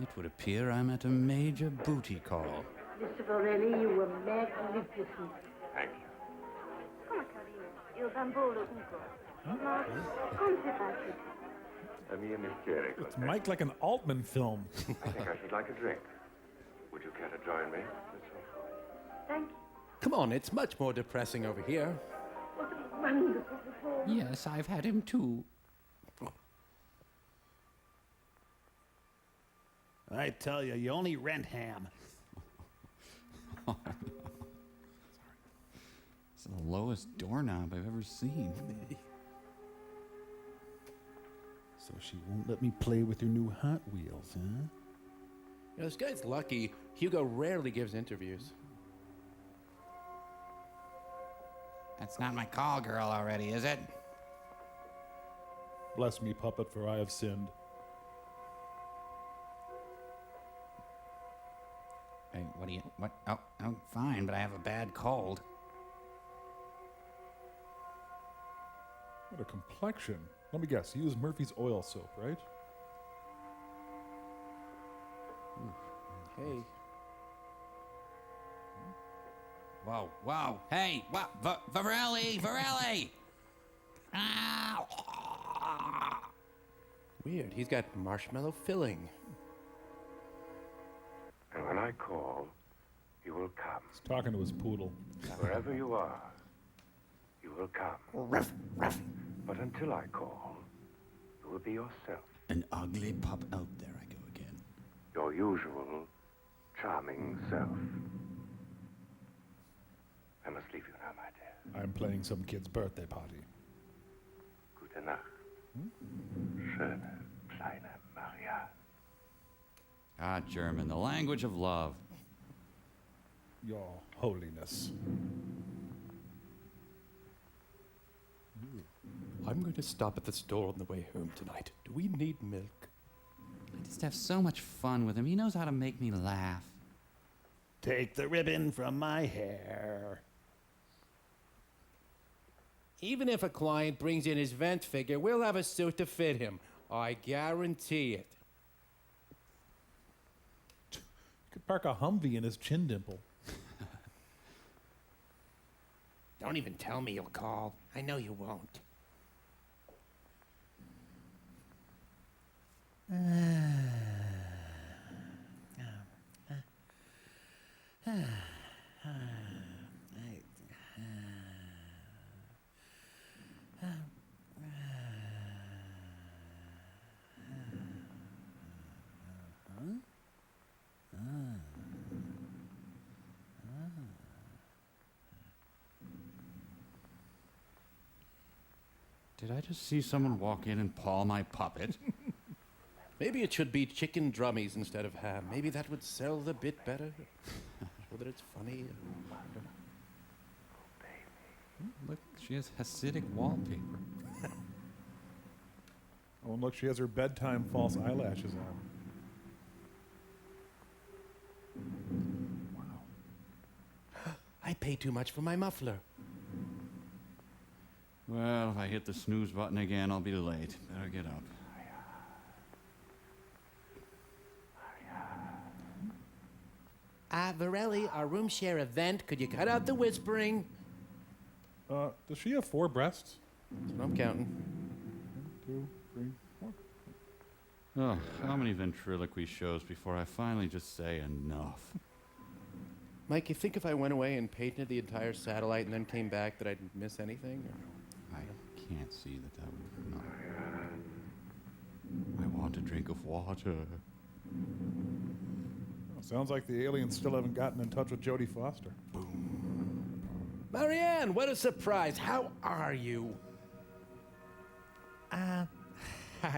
It would appear I'm at a major booty call. Mr. Varelli, you were magnificent. Thank you. Come, carino. Il bambolo Ugo. Ma come si fa? It's Mike like an Altman film. I think I should like a drink. Would you care to join me? Thank you. Come on, it's much more depressing over here. What a wonderful performance. Yes, I've had him too. I tell you, you only rent ham. It's the lowest doorknob I've ever seen. So she won't let me play with your new Hot Wheels, huh? You know, this guy's lucky. Hugo rarely gives interviews. That's not my call girl already, is it? Bless me, puppet, for I have sinned. Hey, what do you... What? Oh, fine, but I have a bad cold. What a complexion. Let me guess, you use Murphy's oil soap, right? Hey. Whoa, whoa, hey, what? Varelli! Ow! Weird, he's got marshmallow filling. And when I call, you will come. He's talking to his poodle. Wherever you are, you will come. Ruff. But until I call, you will be yourself. An ugly pup out there I go again. Your usual, charming self. I must leave you now, my dear. I'm playing some kid's birthday party. Gute Nacht. Schöne kleine Maria. Ah, German, the language of love. Your Holiness. I'm going to stop at the store on the way home tonight. Do we need milk? I just have so much fun with him. He knows how to make me laugh. Take the ribbon from my hair. Even if a client brings in his vent figure, we'll have a suit to fit him. I guarantee it. You could park a Humvee in his chin dimple. Don't even tell me you'll call. I know you won't. Did I just see someone walk in and paw my puppet? Maybe it should be chicken drummies instead of ham. Maybe that would sell the bit better. Whether it's funny. Look, she has Hasidic wallpaper. Oh, and look, she has her bedtime false eyelashes on. I pay too much for my muffler. Well, if I hit the snooze button again, I'll be late. Better get up. Varelli, our room share event. Could you cut out the whispering? Does she have 4 breasts? That's what I'm counting. 1, 2, 3, 4. Oh, how many ventriloquy shows before I finally just say enough? Mike, you think if I went away and painted the entire satellite and then came back that I'd miss anything? I can't see that would not. I want a drink of water. Sounds like the aliens still haven't gotten in touch with Jodie Foster. Marianne, what a surprise. How are you? Hi,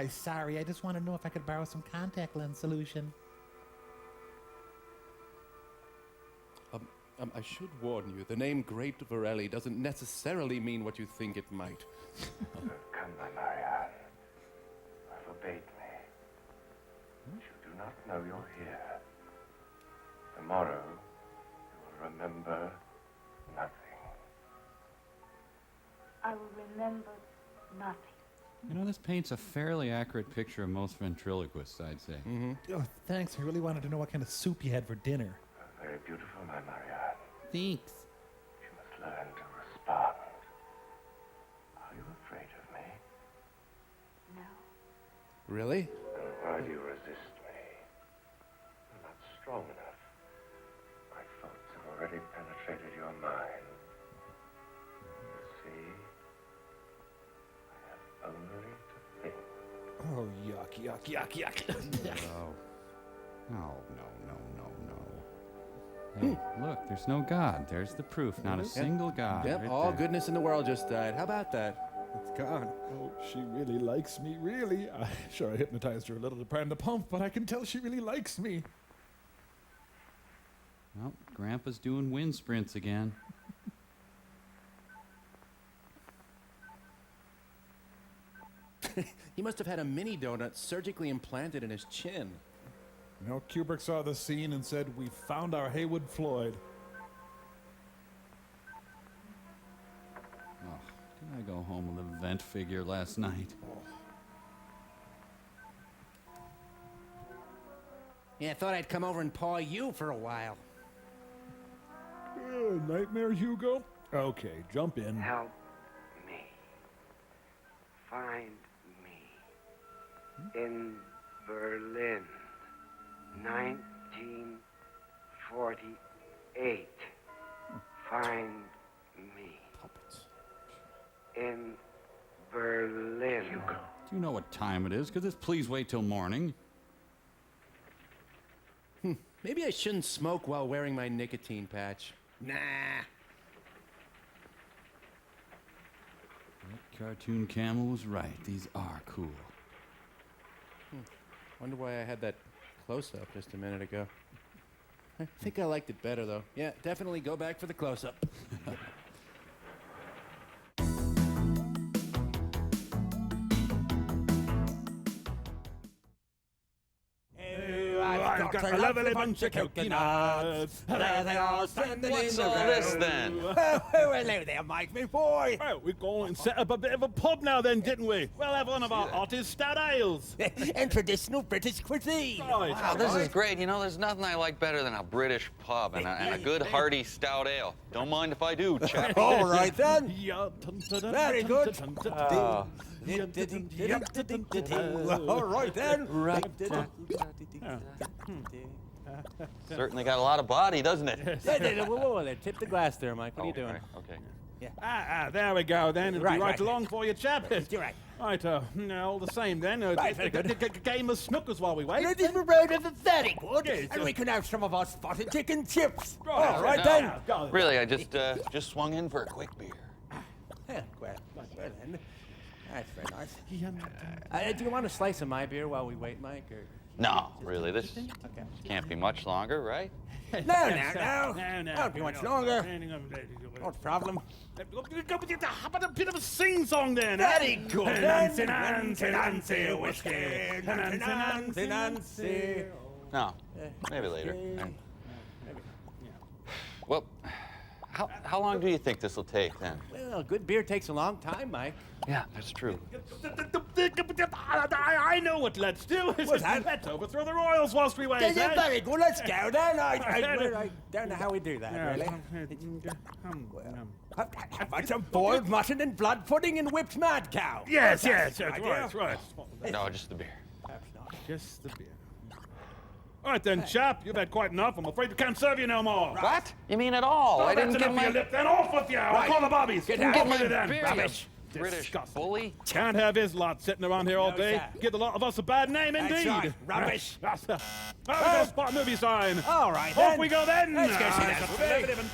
sorry. I just want to know if I could borrow some contact lens solution. I should warn you, the name Great Varelli doesn't necessarily mean what you think it might. Come, my Marianne. Forbade me. You do not know you're here. Tomorrow, you will remember nothing. I will remember nothing. You know, this paints a fairly accurate picture of most ventriloquists, I'd say. Oh, thanks. I really wanted to know what kind of soup you had for dinner. Very beautiful, my Marianne. Thanks. You must learn to respond. Are you afraid of me? No. Really? Then why do you resist me? You're not strong enough. My thoughts have already penetrated your mind. You see? I have only to think. Oh, yuck, yuck, yuck, yuck. No. Hey, look, there's no God. There's the proof. Not a single God. Yep, right all there. goodness in the world just died. How about that? It's gone. Oh, she really likes me, really. Sure, I hypnotized her a little to prime the pump, but I can tell she really likes me. Well, Grandpa's doing wind sprints again. He must have had a mini donut surgically implanted in his chin. You know, Kubrick saw the scene and said, "We found our Haywood Floyd." Oh, did I go home with a vent figure last night? Yeah, I thought I'd come over and paw you for a while. Nightmare Hugo? Okay, jump in. Help me. Find me. In Berlin, 1948. Find me. Puppets. In Berlin. Do you know what time it is? Because it's please wait till morning. Maybe I shouldn't smoke while wearing my nicotine patch. Nah. That cartoon camel was right. These are cool. Wonder why I had that close-up just a minute ago. I think I liked it better, though. Yeah, definitely go back for the close-up. I've got a lovely bunch of coconuts. There they are, standing What's in the all row. this then? Oh, hello there, Mike, me boy. Well, we're going to set up a bit of a pub now then, didn't we? We'll have one of our hottest stout ales. And traditional British cuisine. Right. Wow, this is great. You know, there's nothing I like better than a British pub and a good hearty stout ale. Don't mind if I do, chap. All right then. Yeah. Very good. All right then. Certainly got a lot of body, doesn't it? Whoa, tip the glass there, Mike. What are you doing? Okay. There we go then. It'll be right along for you, chap. You're right. Right, all the same then. Game of snookers while we wait. This is very good. Yes. And we can have some of our spotted chicken chips. Right. All right No, then. Really, I just swung in for a quick beer. Well then. That's very nice. Do you want a slice of my beer while we wait, Mike? Or No, really, this can't be much longer, right? No. Don't be much longer. No problem. How about a bit of a sing-song then? Very good. Nancy, whiskey. Nancy. No, maybe later. Well, how long do you think this will take then? Well, good beer takes a long time, Mike. Yeah, that's true. I know what let's do. What's that? Let's overthrow the Royals whilst we wait. Yeah, very good. Let's go then. I don't know how we do that, really. How about some boiled mutton and blood pudding and whipped mad cow? Yes, right. No, just the beer. Just the beer. All right then, chap. You've had quite enough. I'm afraid we can't serve you no more. What? You mean at all? Oh, I didn't that's get enough my... of your lip. Then off with you. I'll call the bobbies. Get my then. beer, Rubbish. you British bully. Can't have his lot sitting around here all No, day. sir. Give the lot of us a bad name That's indeed. right. Rubbish. We go spot a movie sign. All right, Off then. we go then. Let's go see that movie.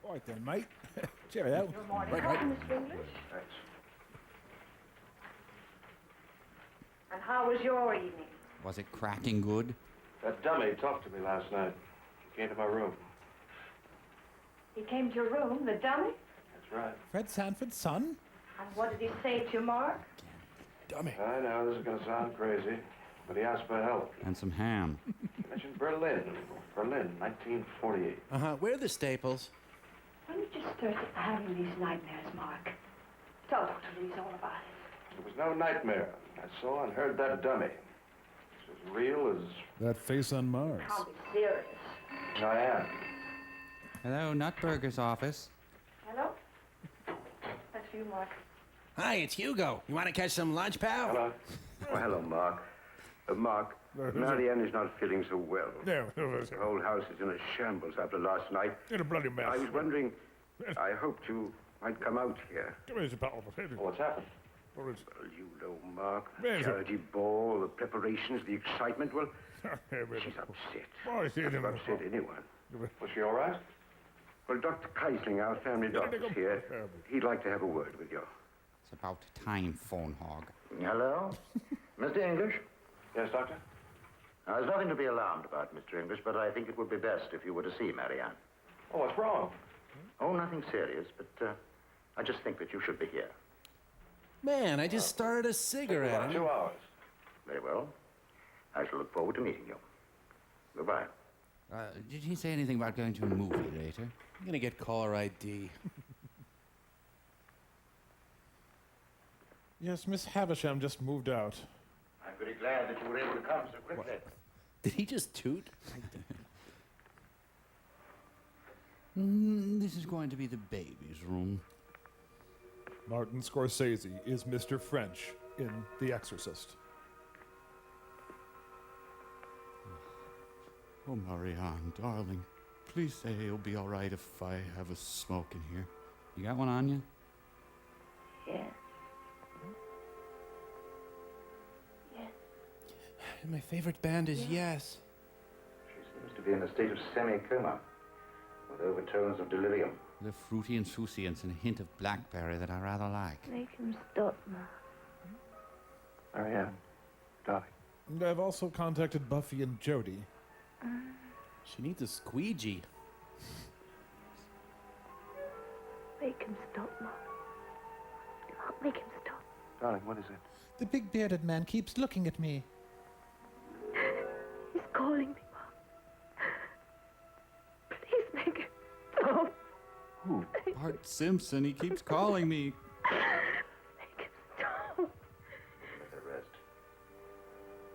All right then, mate. Cheerio. Right. Mr. English. And how was your evening? Was it cracking good? That dummy talked to me last night. He came to my room. He came to your room, the dummy? That's right. Fred Sanford's son? And what did he say to you, Mark? Dummy. I know this is going to sound crazy, but he asked for help. And some ham. He mentioned Berlin, 1948. Where are the Staples? When did you start having these nightmares, Mark? Tell Dr. Louise all about it. It was no nightmare. I saw and heard that dummy. It's as real as That face on Mars. Can't be serious. I am. Hello, Nutburger's office. Hello? That's for you, Mark. Hi, it's Hugo. You want to catch some lunch, pal? Hello. Oh, hello, Mark. Mark, Marianne is not feeling so well. There. The whole house is in a shambles after last night. In a bloody mess. I was wondering, I hoped you might come out here. What's happened? Well, you know, Mark, Where's it? charity ball, the preparations, the excitement. Well, she's upset. She's upset anyone. Was she all right? Well, Dr. Keisling, our family doctor's here. He'd like to have a word with you. It's about time, phone hog. Hello? Mr. English? Yes, Doctor? There's nothing to be alarmed about, Mr. English, but I think it would be best if you were to see Marianne. Oh, what's wrong? Oh, nothing serious, but I just think that you should be here. Man, I just started a cigarette. About 2 hours. Very well. I shall look forward to meeting you. Goodbye. Did he say anything about going to a movie later? I'm going to get caller ID. Yes, Miss Havisham just moved out. I'm very glad that you were able to come so quickly. Did he just toot? This is going to be the baby's room. Martin Scorsese is Mr. French in The Exorcist. Oh, Marianne, darling, please say it'll be all right if I have a smoke in here. You got one on you? Yes. Yes. My favorite band is Yes. She seems to be in a state of semi-coma, with overtones of delirium. The fruity insouciance and a hint of blackberry that I rather like. Make him stop, Ma. Marianne, darling. And I've also contacted Buffy and Jody. She needs a squeegee. Make him stop, Ma. Make him stop. Darling, what is it? The big bearded man keeps looking at me. He's calling me, Ma. Please make him stop. Who? Art Simpson, he keeps calling me. Make him stop. Let her rest.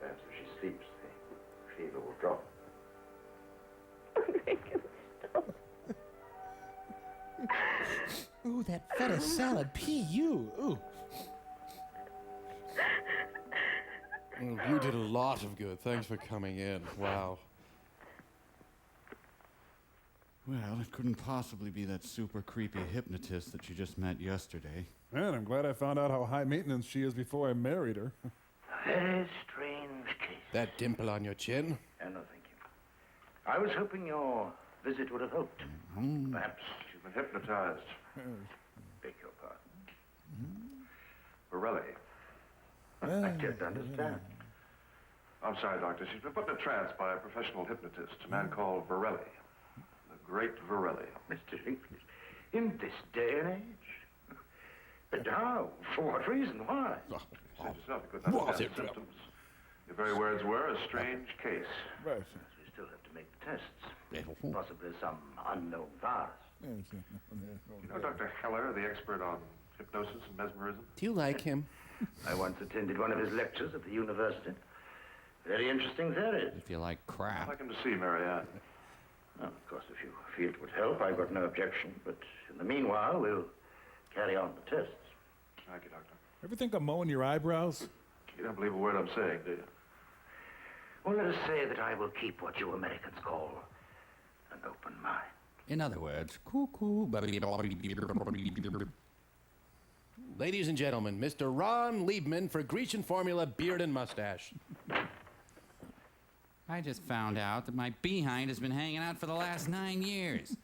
Perhaps if she sleeps, the fever will drop. Make him stop. Ooh, that feta salad. P.U. Ooh. You did a lot of good. Thanks for coming in. Wow. Well, it couldn't possibly be that super creepy hypnotist that you just met yesterday. Man, I'm glad I found out how high maintenance she is before I married her. Very strange case. That dimple on your chin? Oh, no, thank you. I was hoping your visit would have helped. Perhaps She's been hypnotized. beg your pardon. Borelli. I don't understand. I'm sorry, Doctor. She's been put in a trance by a professional hypnotist, a man called Borelli. The great Borelli. Mr. English, in this day and age? But how? For what reason? Why? You said yourself you couldn't understand the symptoms. Your very words were a strange case. Right. We still have to make the tests. Possibly some unknown virus. You know Dr. Heller, the expert on hypnosis and mesmerism? Do you like him? I once attended one of his lectures at the university. Very interesting theory. If you like crap. I'd like him to see Marianne. Well, of course, if you feel it would help, I've got no objection. But in the meanwhile, we'll carry on the tests. Thank you, Doctor. Ever think of mowing your eyebrows? You don't believe a word I'm saying, do you? Well, let us say that I will keep what you Americans call an open mind. In other words, cuckoo. Ladies and gentlemen, Mr. Ron Liebman for Grecian Formula Beard and Mustache. I just found out that my behind has been hanging out for the last 9 years.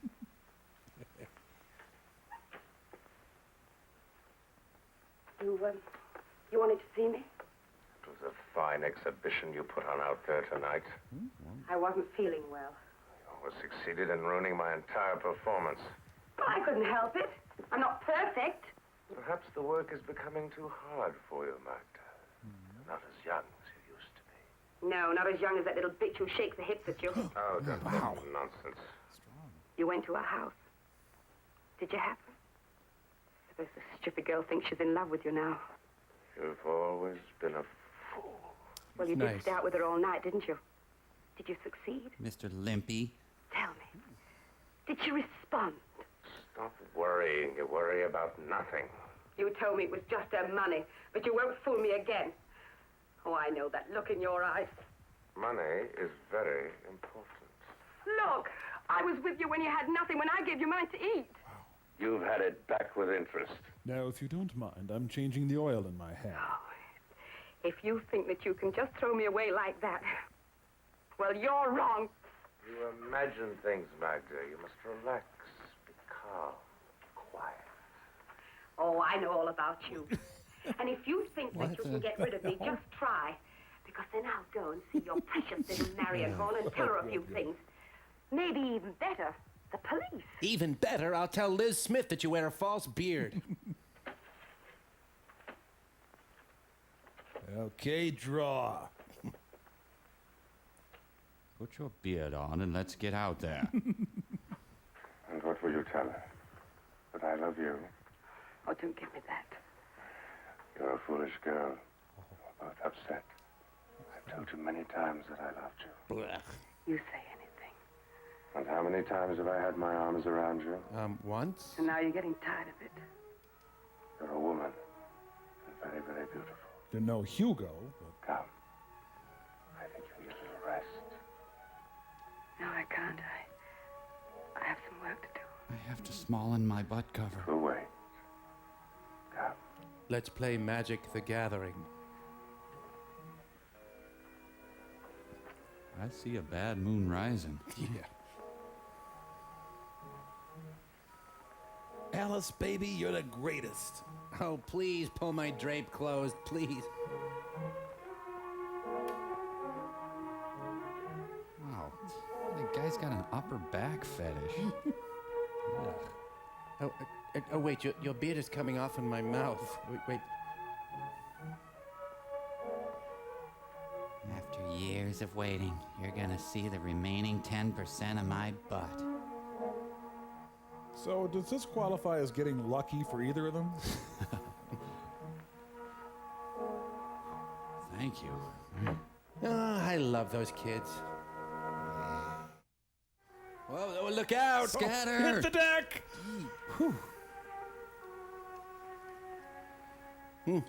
You wanted to see me? It was a fine exhibition you put on out there tonight. I wasn't feeling well. You almost succeeded in ruining my entire performance. But I couldn't help it. I'm not perfect. Perhaps the work is becoming too hard for you, Magda. You're not as young as you used to be. No, not as young as that little bitch who shakes the hips at you. Oh, don't talk nonsense. You went to her house. Did you have her? I suppose the stupid girl thinks she's in love with you now. You've always been a fool. Well, you did stay out with her all night, didn't you? Did you succeed? Mr. Limpy. Tell me. Did she respond? Stop worrying. You worry about nothing. You told me it was just her money, but you won't fool me again. Oh, I know that look in your eyes. Money is very important. Look, I was with you when you had nothing, when I gave you mine to eat. You've had it back with interest. Now, if you don't mind, I'm changing the oil in my hair. If you think that you can just throw me away like that, well, you're wrong. You imagine things, Magda. You must relax, be calm, quiet. Oh, I know all about you. And if you think that you can get rid of me, just try. Because then I'll go and see your precious little Marion Horn and tell her a few things. Maybe even better, the police. Even better, I'll tell Liz Smith that you wear a false beard. Okay, draw. Put your beard on and let's get out there. And what will you tell her? That I love you? Oh, don't give me that. You're a foolish girl. You're both upset. I've told you many times that I loved you. You say anything. And how many times have I had my arms around you? Once? And now you're getting tired of it. You're a woman. And very, very beautiful. You're no Hugo. But... Come. I think you need a little rest. No, I can't. I have some work to do. I have to smallin my butt cover. We'll wait. Come. Let's play Magic the Gathering. I see a bad moon rising. Yeah. Alice, baby, you're the greatest. Oh, please pull my drape closed, please. Wow, the guy's got an upper back fetish. Oh, wait, your beard is coming off in my mouth. Wait. After years of waiting, you're gonna see the remaining 10% of my butt. So, does this qualify as getting lucky for either of them? Thank you. Oh, I love those kids. Whoa, look out! Scatter! Hit the deck!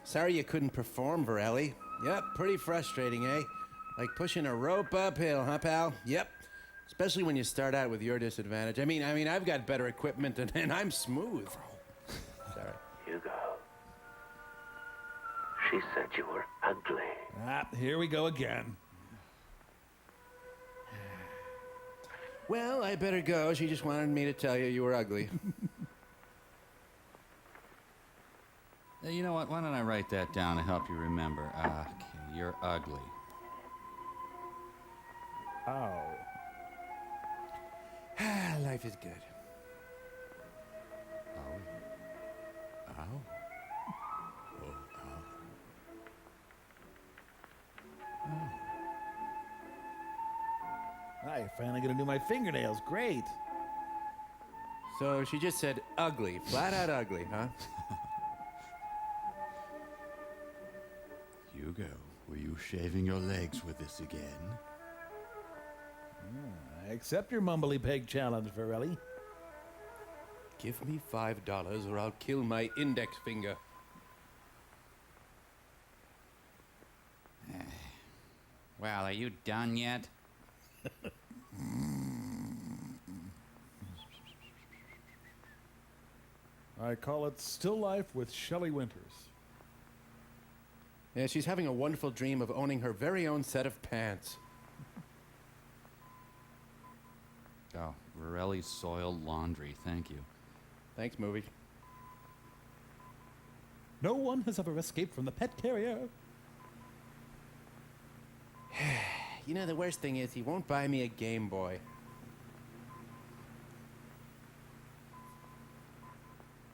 Sorry you couldn't perform, Borelli. Yep, pretty frustrating, eh? Like pushing a rope uphill, huh, pal? Yep. Especially when you start out with your disadvantage. I mean, I've got better equipment and I'm smooth. Sorry. Hugo. She said you were ugly. Ah, here we go again. Well, I better go. She just wanted me to tell you you were ugly. You know what? Why don't I write that down to help you remember? Okay, you're ugly. Ow. Life is good. Ow. Ow. Oh, ow. I finally gonna do my fingernails. Great. So she just said ugly, flat out ugly, huh? Hugo, were you shaving your legs with this again? I accept your mumbly peg challenge, Varelli. Give me $5 or I'll kill my index finger. Well, are you done yet? I call it Still Life with Shelley Winters. Yeah, she's having a wonderful dream of owning her very own set of pants. Oh, Varelli's soiled laundry. Thank you. Thanks, movie. No one has ever escaped from the pet carrier. You know, the worst thing is he won't buy me a Game Boy.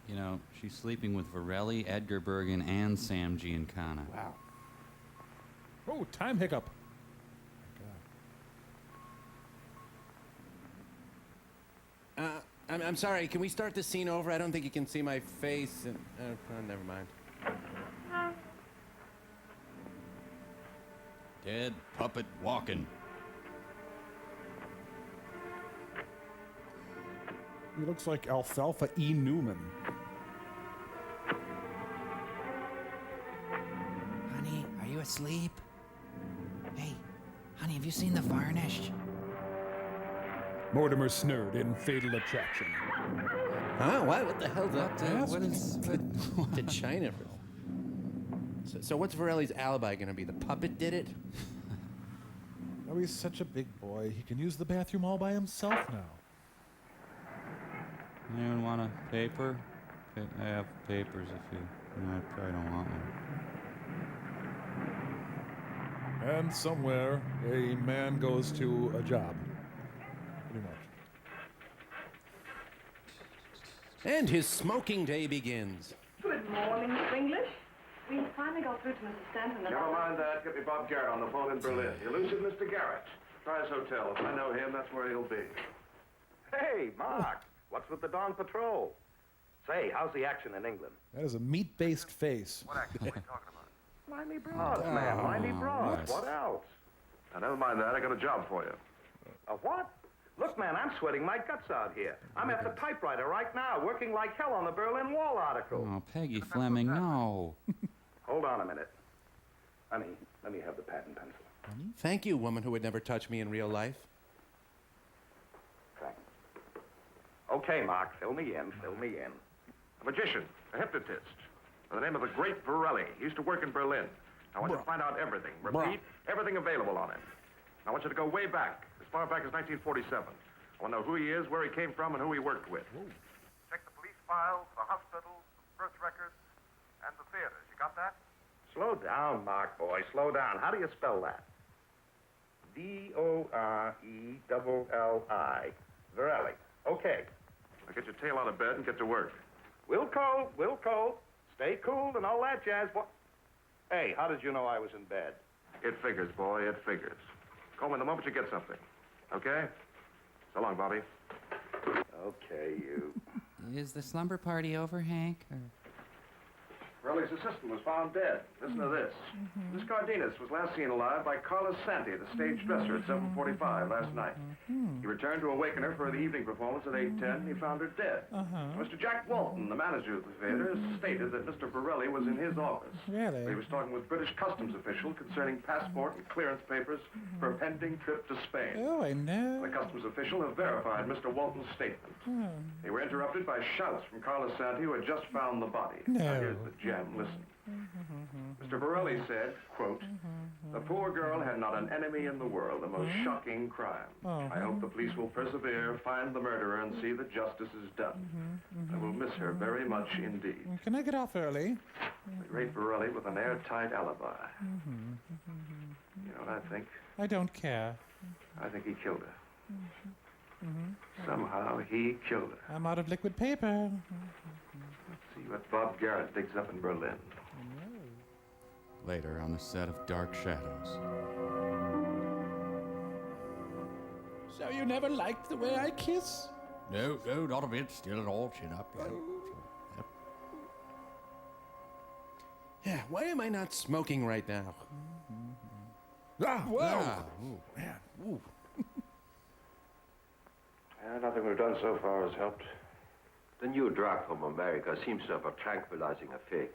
You know, she's sleeping with Varelli, Edgar Bergen, and Sam Giancana. Wow. Oh, time hiccup. I'm sorry, can we start the scene over? I don't think you can see my face. And, never mind. Dead puppet walking. He looks like Alfalfa E. Newman. Honey, are you asleep? Hey, honey, have you seen the varnish? Mortimer Snurd in Fatal Attraction. Huh? What the hell's that? What is... To China. So what's Varelli's alibi going to be? The puppet did it? Oh, he's such a big boy. He can use the bathroom all by himself now. Anyone want a paper? I have papers if you... No, I probably don't want one. And somewhere, a man goes to a job. Pretty much. And his smoking day begins. Good morning, Mr. English. We finally got through to Mr. Stanton. Never mind that. Get me Bob Garrett on the phone in Berlin. Elusive Mr. Garrett. Try his hotel. If I know him, that's where he'll be. Hey, Mark. What's with the Dawn Patrol? Say, how's the action in England? That is a meat-based face. What action? What are you talking about? Miney Broads, man. Miney Broads. What else? Now, never mind that. I got a job for you. A what? Look, man, I'm sweating my guts out here. I'm at the typewriter right now, working like hell on the Berlin Wall article. Oh, Peggy Fleming, no. Hold on a minute. Honey, let me have the pad and pencil. Thank you, woman who would never touch me in real life. Thanks. Okay, Mark, fill me in. A magician, a hypnotist, by the name of the Great Varelli. He used to work in Berlin. I want you to find out everything. Repeat, everything available on him. I want you to go way back, as far back as 1947. I want to know who he is, where he came from, and who he worked with. Check the police files, the hospitals, birth records, and the theaters. You got that? Slow down, Mark, boy. Slow down. How do you spell that? V-O-R-E-L-L-I. Varelli. Okay. Now get your tail out of bed and get to work. Wilco. Stay cool and all that jazz. What? Hey, how did you know I was in bed? It figures, boy, it figures. Call me the moment you get something. Okay? So long, Bobby. Okay, you. Is the slumber party over, Hank? Or... Varelli's assistant was found dead. Listen to this. Miss Cardenas was last seen alive by Carlos Santi, the stage dresser, at 7:45 last night. He returned to awaken her for the evening performance at 8:10. He found her dead. Mr. Jack Walton, the manager of the theater, stated that Mr. Varelli was in his office. Really? He was talking with British customs official concerning passport and clearance papers for a pending trip to Spain. Oh, I know. The customs official have verified Mr. Walton's statement. They were interrupted by shouts from Carlos Santi, who had just found the body. No. Now here's the gem. Listen. Mr. Varelli said, quote, The poor girl had not an enemy in the world, the most shocking crime. I hope the police will persevere, find the murderer, and see that justice is done. I will miss her very much indeed. Can I get off early? The great Borelli with an airtight alibi. You know what I think? I don't care. I think he killed her. Somehow he killed her. I'm out of liquid paper. See what Bob Garrett digs up in Berlin. Later on the set of Dark Shadows. So you never liked the way I kiss? No, not a bit. Still at all chin up. Yeah, why am I not smoking right now? Whoa! Ooh, man. Ooh. Nothing we've done so far has helped. The new drug from America seems to have a tranquilizing effect.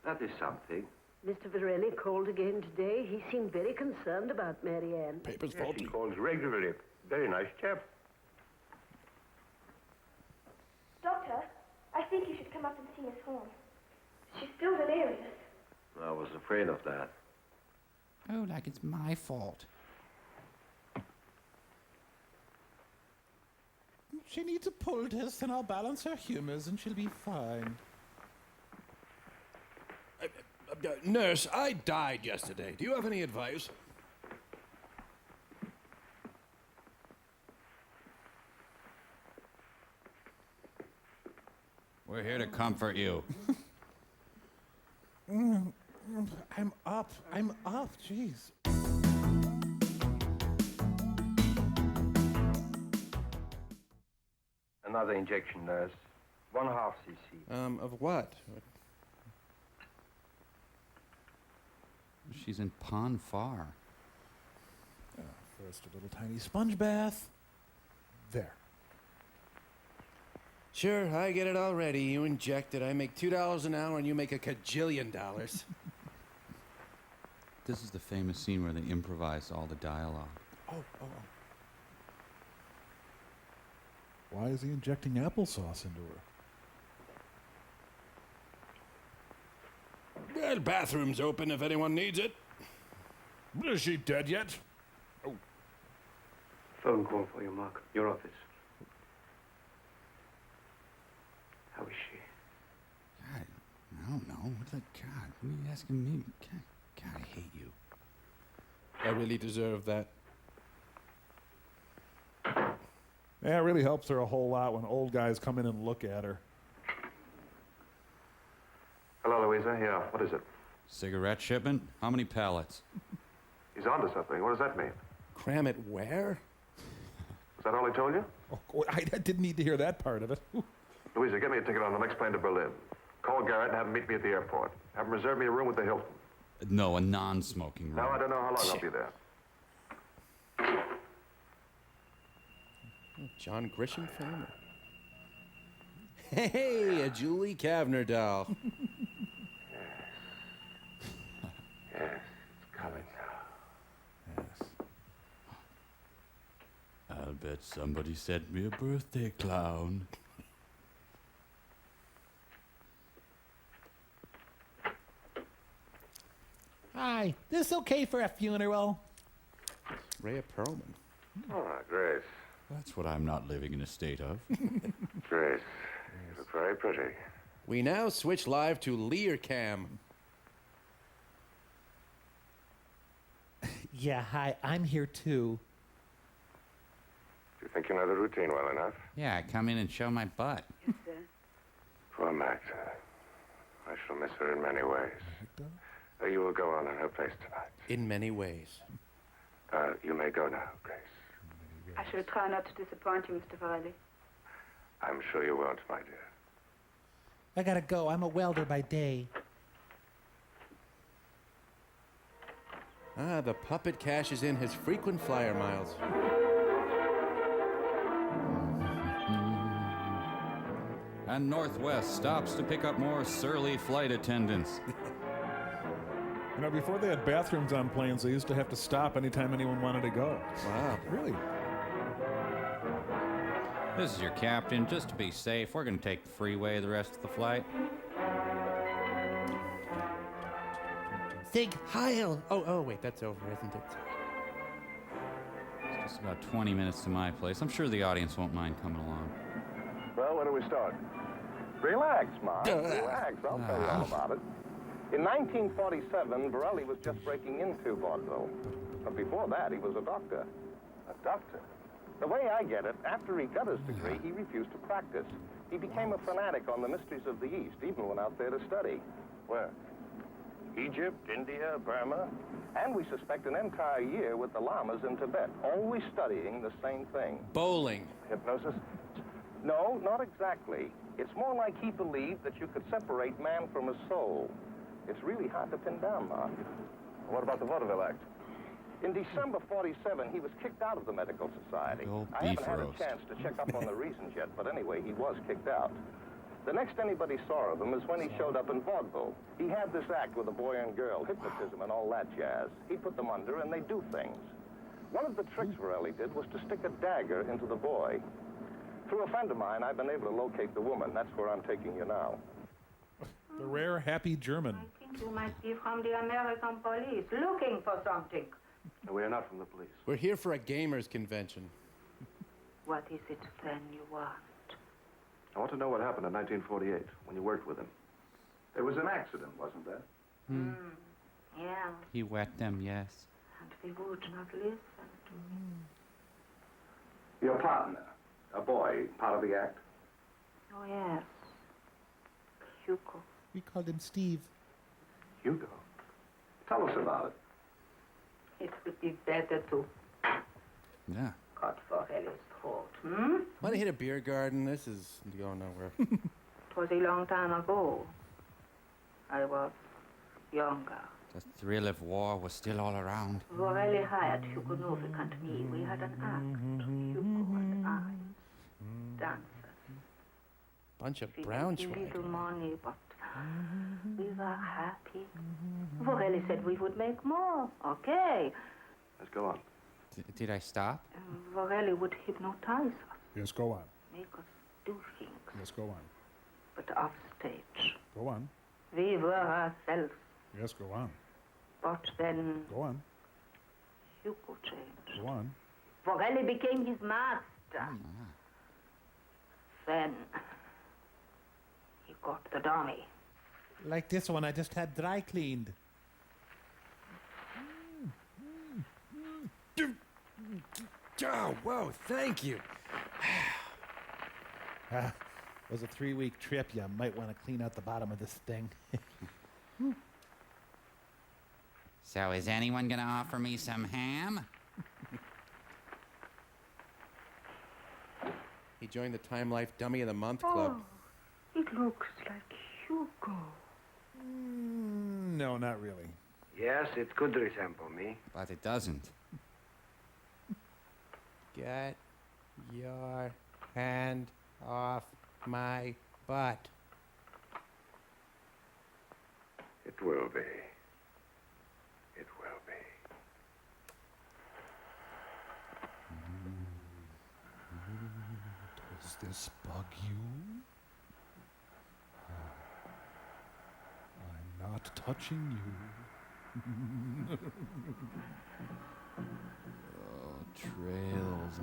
That is something. Mr. Varelli called again today. He seemed very concerned about Marianne. Paper's Yes, faulty. he calls regularly. Very nice chap. Doctor, I think you should come up and see Miss Horn. She's still delirious. I was afraid of that. Oh, like it's my fault. She needs a pull test and I'll balance her humors and she'll be fine. Nurse, I died yesterday. Do you have any advice? We're here to comfort you. I'm up. Jeez. Another injection, nurse. 1/2 cc. Of what? She's in Pond Far. First a little tiny sponge bath. There. Sure, I get it already. You inject it. I make $2 an hour and you make $1 kajillion. This is the famous scene where they improvise all the dialogue. Oh. Why is he injecting applesauce into her? Well, bathroom's open if anyone needs it. Is she dead yet? Oh. Phone call for you, Mark. Your office. How is she? God, I don't know. What the God? What are you asking me? God, I hate you. I really deserve that. Yeah, it really helps her a whole lot when old guys come in and look at her. Hello, Louisa. Yeah, what is it? Cigarette shipment? How many pallets? He's onto something. What does that mean? Cram it where? Is that all he told you? Oh, I didn't need to hear that part of it. Louisa, get me a ticket on the next plane to Berlin. Call Garrett and have him meet me at the airport. Have him reserve me a room with the Hilton. No, a non-smoking room. No, I don't know how long I'll be there. John Grisham famer. Hey, a Julie Kavner doll. Yes, it's coming now. Yes. I'll bet somebody sent me a birthday clown. Hi, this okay for a funeral? Rhea Perlman. Oh, Grace. That's what I'm not living in a state of. Grace, you look very pretty. We now switch live to Lear Cam. Yeah, hi, I'm here too. Do you think you know the routine well enough? Yeah, come in and show my butt. Yes, sir. Poor Magda. I shall miss her in many ways. You will go on in her place tonight. In many ways. You may go now, Grace. I shall try not to disappoint you, Mr. Varelli. I'm sure you won't, my dear. I gotta go. I'm a welder by day. Ah, the puppet cashes in his frequent flyer miles. And Northwest stops to pick up more surly flight attendants. You know, before they had bathrooms on planes, they used to have to stop anytime anyone wanted to go. Wow. Really? This is your captain. Just to be safe, we're going to take the freeway the rest of the flight. Sig Heil. Oh, wait, that's over, isn't it? It's just about 20 minutes to my place. I'm sure the audience won't mind coming along. Well, where do we start? Relax, Mark. Relax. I'll tell you all about it. In 1947, Borelli was just breaking into vaudeville. But before that, he was a doctor. A doctor? The way I get it, after he got his degree, he refused to practice. He became a fanatic on the mysteries of the East, even went out there to study. Where? Egypt, India, Burma, and we suspect an entire year with the lamas in Tibet, always studying the same thing. Bowling. Hypnosis? No, not exactly. It's more like he believed that you could separate man from his soul. It's really hard to pin down, Mark. What about the Vaudeville Act? In December 47, he was kicked out of the Medical Society. I haven't had a chance to check up on the reasons yet, but anyway, he was kicked out. The next anybody saw of him is when he showed up in vaudeville. He had this act with a boy and girl, hypnotism and all that jazz. He put them under and they do things. One of the tricks Borelli did was to stick a dagger into the boy. Through a friend of mine, I've been able to locate the woman. That's where I'm taking you now. The rare happy German. I think you might be from the American police, looking for something. No, we are not from the police. We're here for a gamers convention. What is it then you want? I want to know what happened in 1948 when you worked with him. There was an accident, wasn't there? Yeah, He wet them, yes. and they would not listen to me. Your partner, a boy, part of the act. Oh, yes. Hugo. We called him Steve. Hugo. Tell us about it. It would be better to Yeah. cut for Ellis' throat. Want to hit a beer garden? This is going nowhere. It was a long time ago. I was younger. The thrill of war was still all around. Borelli hired Hugo Novik and me. We had an act, Hugo and I. Dancers. Bunch of We brown made little money, but we were happy. Borelli said we would make more. Okay. Let's go on. Did I stop? Borelli would hypnotize us, Yes, go on. make us do things, Yes, go on. but off stage. Go on. We were ourselves, Yes, go on. but then Go on. Hugo changed. Go on. Borelli became his master. Then he got the dummy. Like this one I just had dry cleaned. Oh, whoa, thank you. It was a 3-week trip. You might want to clean out the bottom of this thing. So is anyone gonna offer me some ham? He joined the Time Life Dummy of the Month Club. Oh, it looks like Hugo. No, not really. Yes, it could resemble me. But it doesn't. Get your hand off my butt. It will be. It will be. Does this bug you? I'm not touching you. Oh, trails,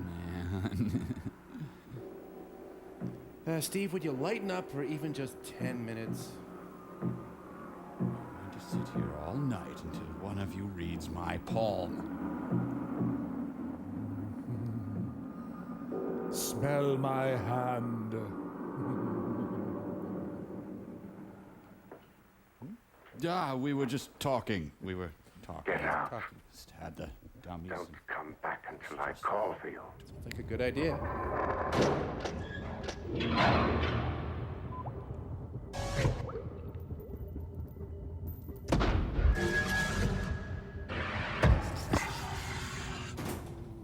man. Steve, would you lighten up for even just 10 minutes? I'm going to sit here all night until one of you reads my palm. Smell my hand. Yeah, we were just talking. We were talking. Get out. Just had the dummies. Don't come back until I call for you. Sounds like a good idea.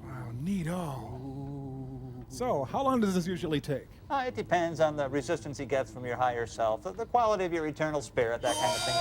Wow, neato. So, how long does this usually take? It depends on the resistance he gets from your higher self, the quality of your eternal spirit, that kind of thing.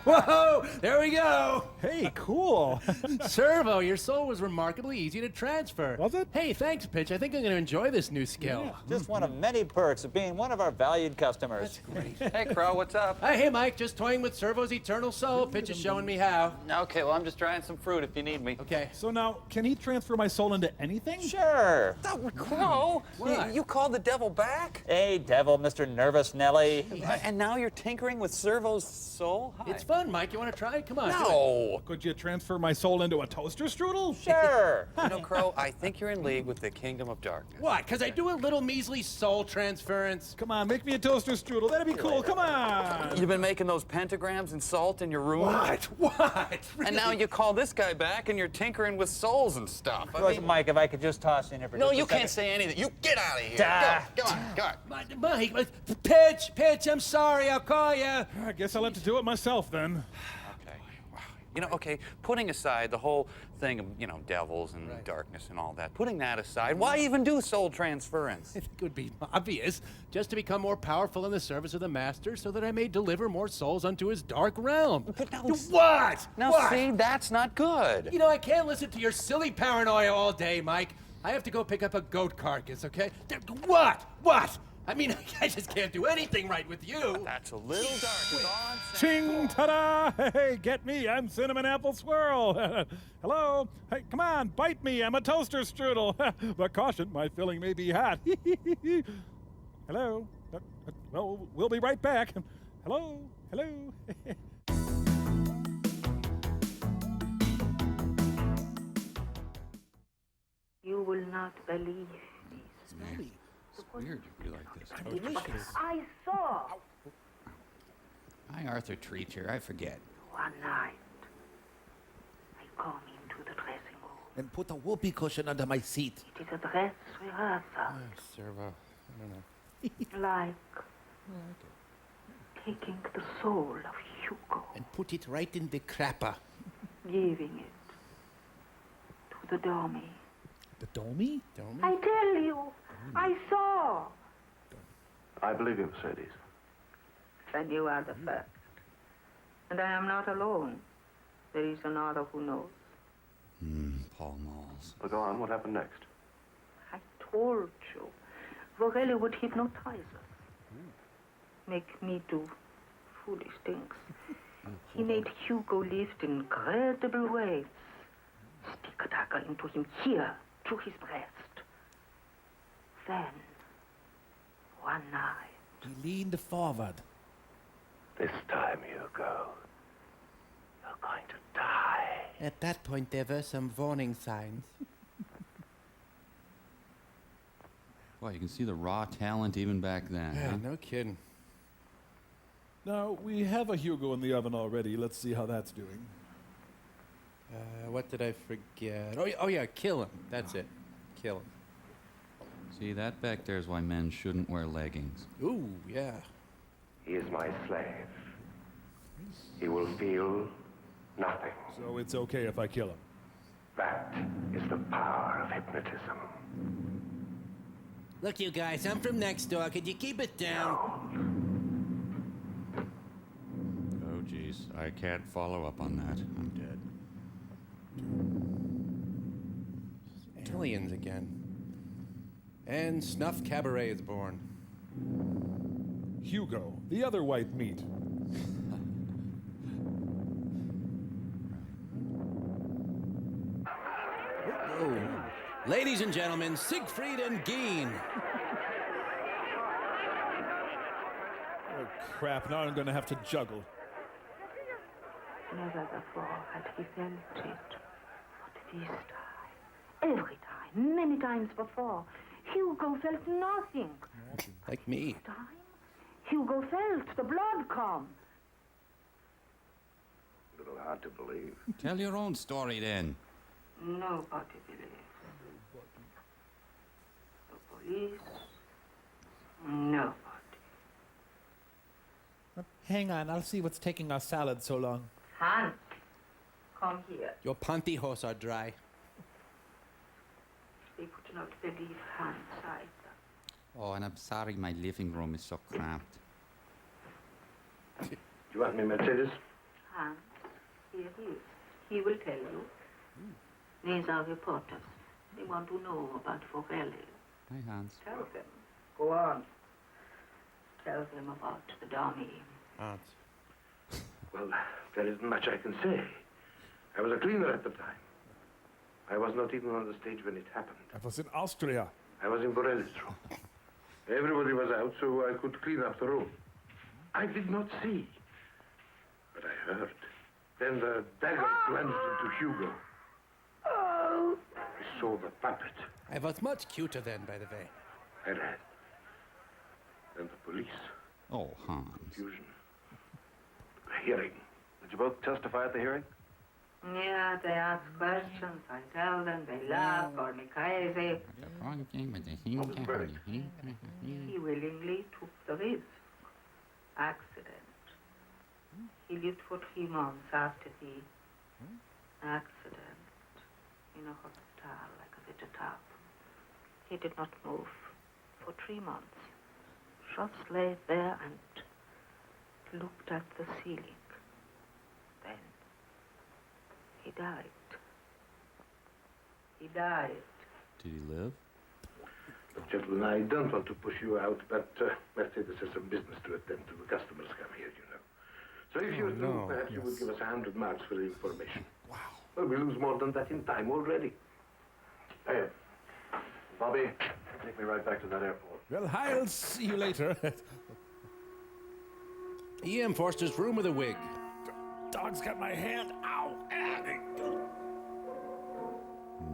Whoa! There we go! Hey, cool. Servo, your soul was remarkably easy to transfer. Was it? Hey, thanks, Pitch. I think I'm going to enjoy this new skill. Yeah. Just one of many perks of being one of our valued customers. That's great. Hey, Crow, what's up? Hey, Mike, just toying with Servo's eternal soul. Pitch is showing me how. Okay, well, I'm just trying some fruit if you need me. Okay. So now, can he transfer my soul into anything? Sure. Crow, What? you called the devil back? Hey, devil, Mr. Nervous Nelly. And now you're tinkering with Servo's soul? Hi. It's fun, Mike. You want to try it? Come on. No. Could you transfer my soul into a toaster strudel? Sure. You know, Crow, I think you're in league with the Kingdom of Darkness. What? Because I do a little measly soul transference? Come on, make me a toaster strudel. That'd be cool. Come on. You've been making those pentagrams and salt in your room? What? And now you call this guy back and you're tinkering with souls and stuff. I Look, mean, Mike, if I could just toss in here for no, just you a second. can't say anything. You get out of here. Da. Go on, go on. Mike, Pitch, I'm sorry. I'll call you. I guess I'll have to do it myself then. Okay. You know, okay, putting aside the whole thing of, you know, devils and darkness and all that, putting that aside, why even do soul transference? I think it would be obvious, just to become more powerful in the service of the Master, so that I may deliver more souls unto his dark realm. But now, What? Now, What? see, that's not good. You know, I can't listen to your silly paranoia all day, Mike. I have to go pick up a goat carcass, okay? What? I mean, I just can't do anything right with you. That's a little dark. Ching, ta-da! Hey, get me, I'm Cinnamon Apple Swirl. Hello? Hey, come on, bite me, I'm a toaster strudel. But caution, my filling may be hot. Hello? Well, we'll be right back. Hello? You will not believe Man, it's weird you be like this. this. I saw Hi, Arthur Treacher. I forget. one night. I come into the dressing room. And put a whoopee cushion under my seat. It is a dress rehearsal. Servo, I don't know. Like taking the soul of Hugo, And put it right in the crapper. giving it to the dummy. The dummy? I tell you, I saw. I believe you, Mercedes. Then you are the first. And I am not alone. There is another who knows. Paul Malls. But go on, what happened next? I told you. Vorelli would hypnotize us. Make me do foolish things. He made Hugo lift incredible weights. Stick a dagger into him here, through his breast. Then, one night, He leaned forward. This time, Hugo, you're going to die. At that point, there were some warning signs. Well, you can see the raw talent even back then. Yeah, huh? no kidding. Now, we have a Hugo in the oven already. Let's see how that's doing. What did I forget? Oh, yeah, kill him. That's it. Kill him. See, that back there is why men shouldn't wear leggings. Ooh, yeah. He is my slave. He will feel nothing. So it's okay if I kill him. That is the power of hypnotism. Look, you guys, I'm from next door. Could you keep it down? Oh, geez. I can't follow up on that. I'm dead. Aliens again. And Snuff Cabaret is born. Hugo, the other white meat. Oh. Ladies and gentlemen, Siegfried and Geen. Oh, crap. Now I'm going to have to juggle. never before had he felt it. But this time, every time, many times before, Hugo felt nothing. Like me. This time, Hugo felt the blood come. A little hard to believe. Tell your own story then. Nobody believes. The police, nobody. Hang on, I'll see what's taking our salad so long. Hans, come here. Your pantyhose are dry. They would not believe Hans either. Oh, and I'm sorry my living room is so cramped. Do you want me, Mercedes? Hans, here he is. He will tell you. These are reporters. They want to know about Forelli. Hi, Hans. Tell them. Go on. Tell them about the dummy. Hans. Well, there isn't much I can say. I was a cleaner at the time. I was not even on the stage when it happened. I was in Austria. I was in Borelli's room. Everybody was out, so I could clean up the room. I did not see, but I heard. Then the dagger plunged into Hugo. I saw the puppet. I was much cuter then, by the way. I ran. Then the police. Oh, Hans. Confusion. The hearing. Did you both testify at the hearing? Yeah, they ask questions. I tell them. They laugh, call me crazy. He willingly took the risk. Accident. He lived for 3 months after the accident in a hospital like a vegetal. He did not move for 3 months. Just lay there and looked at the ceiling. Then he died. He died. Did he live? Look, gentlemen, I don't want to push you out, but Mercedes has some business to attend to. The customers come here, you know. So if you do, perhaps you would give us 100 marks for the information. Wow. Well, we lose more than that in time already. Hey, Bobby, take me right back to that airport. Well, I'll see you later. E.M. Forster's room with a wig. Dog's got my hand. Ow!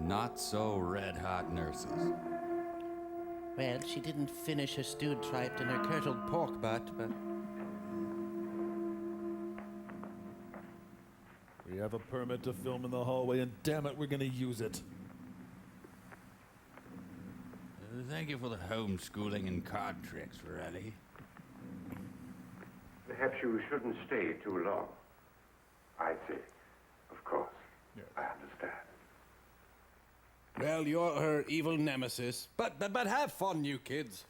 Not so red-hot nurses. Well, she didn't finish her stewed tripe and her curdled pork butt, but... We have a permit to film in the hallway, and damn it, we're gonna use it. Thank you for the homeschooling and card tricks, Forelli. Perhaps you shouldn't stay too long. I see. Of course. Yes. I understand. Well, you're her evil nemesis. But have fun, you kids.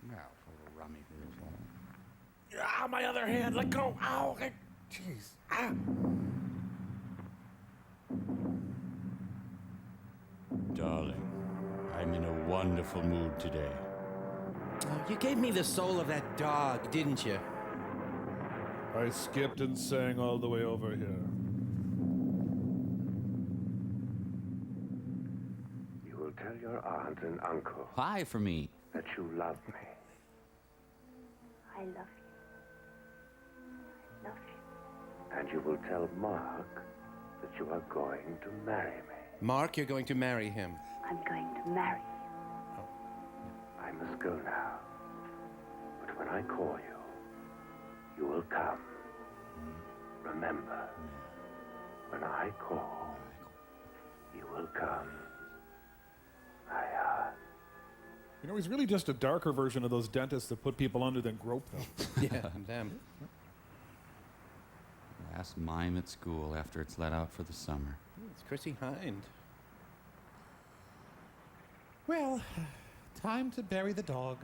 Now for a rummy little. Ah, my other hand, let go. Ow! Jeez. Ah. Darling, I'm in a wonderful mood today. You gave me the soul of that dog, didn't you? I skipped and sang all the way over here. You will tell your aunt and uncle Hi for me. that you love me. I love you. I love you. And you will tell Mark that you are going to marry me. Mark, you're going to marry him. I'm going to marry you. I must go now. But when I call you, you will come. Remember, when I call, you will come. You know, he's really just a darker version of those dentists that put people under then grope them. Yeah, damn. Last mime at school after it's let out for the summer. It's Chrissy Hind. Well, time to bury the dog.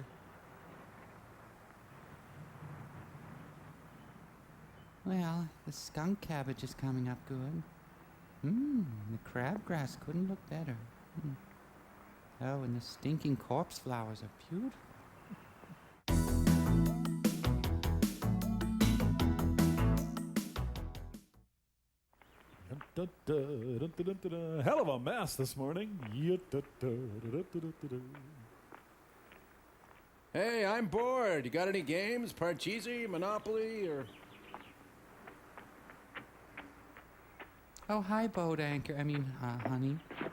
Well, the skunk cabbage is coming up good. The crabgrass couldn't look better. Oh, and the stinking corpse flowers are beautiful. Hell of a mess this morning. Hey, I'm bored. You got any games? Parcheesi, Monopoly, or... Oh, hi, boat anchor. Honey.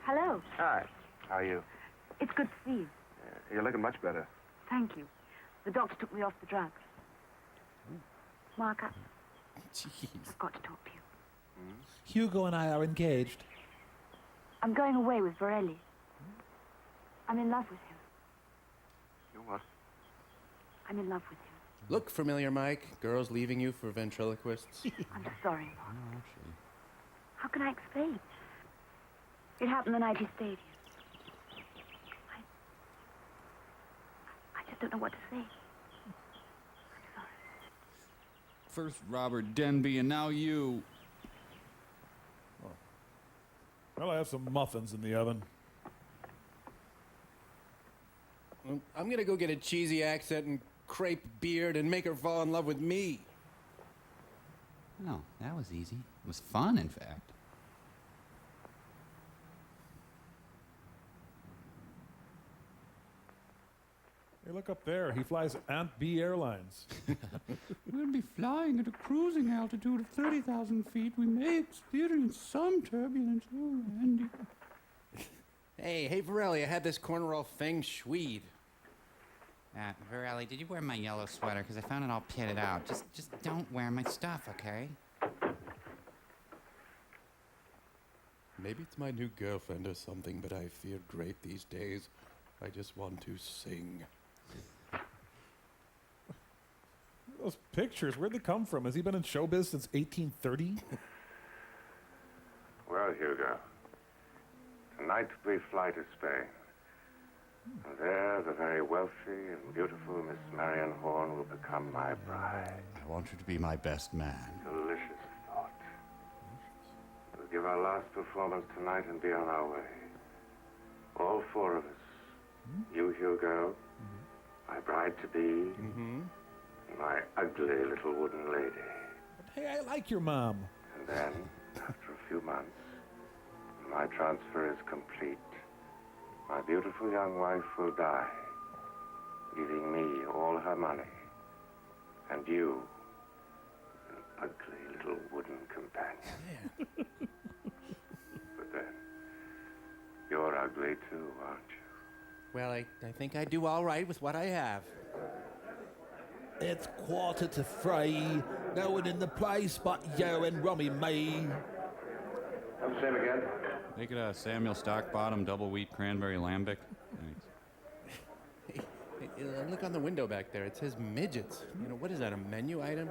Hello. Hi. How are you? It's good to see you. You're looking much better. Thank you. The doctor took me off the drugs. Mark, I've got to talk to you. Hugo and I are engaged. I'm going away with Borelli. I'm in love with him. You what? I'm in love with him. Look familiar, Mike. Girls leaving you for ventriloquists. I'm sorry, Mark. How can I explain? It happened the night he stayed here. don't know what to say. First Robert Denby, and now you. Well, I have some muffins in the oven. Well, I'm gonna go get a cheesy accent and crepe beard and make her fall in love with me. Oh, that was easy. It was fun, in fact. Hey, look up there. He flies Aunt B Airlines. We'll be flying at a cruising altitude of 30,000 feet. We may experience some turbulence. Oh, Andy. Hey, Varelli, I had this corner all feng shui'd. Varelli, did you wear my yellow sweater? Because I found it all pitted out. Just don't wear my stuff, okay? Maybe it's my new girlfriend or something, but I feel great these days. I just want to sing. Those pictures, where'd they come from? Has he been in showbiz since 1830? Well, Hugo, tonight we fly to Spain. And there, the very wealthy and beautiful Miss Marion Horn will become my bride. I want you to be my best man. Delicious thought. We'll give our last performance tonight and be on our way. All four of us. You, Hugo, my bride-to-be, and my ugly little wooden lady. But hey, I like your mom. And then, after a few months, when my transfer is complete, my beautiful young wife will die, leaving me all her money, and you, an ugly little wooden companion. But then, you're ugly too, aren't you? Well, I think I do all right with what I have. It's 3:15. No one in the place but you and Rummy me. Have the same again. Make it a Samuel Stockbottom double wheat cranberry lambic. Thanks. Hey, look on the window back there. It says midgets. You know, what is that, a menu item?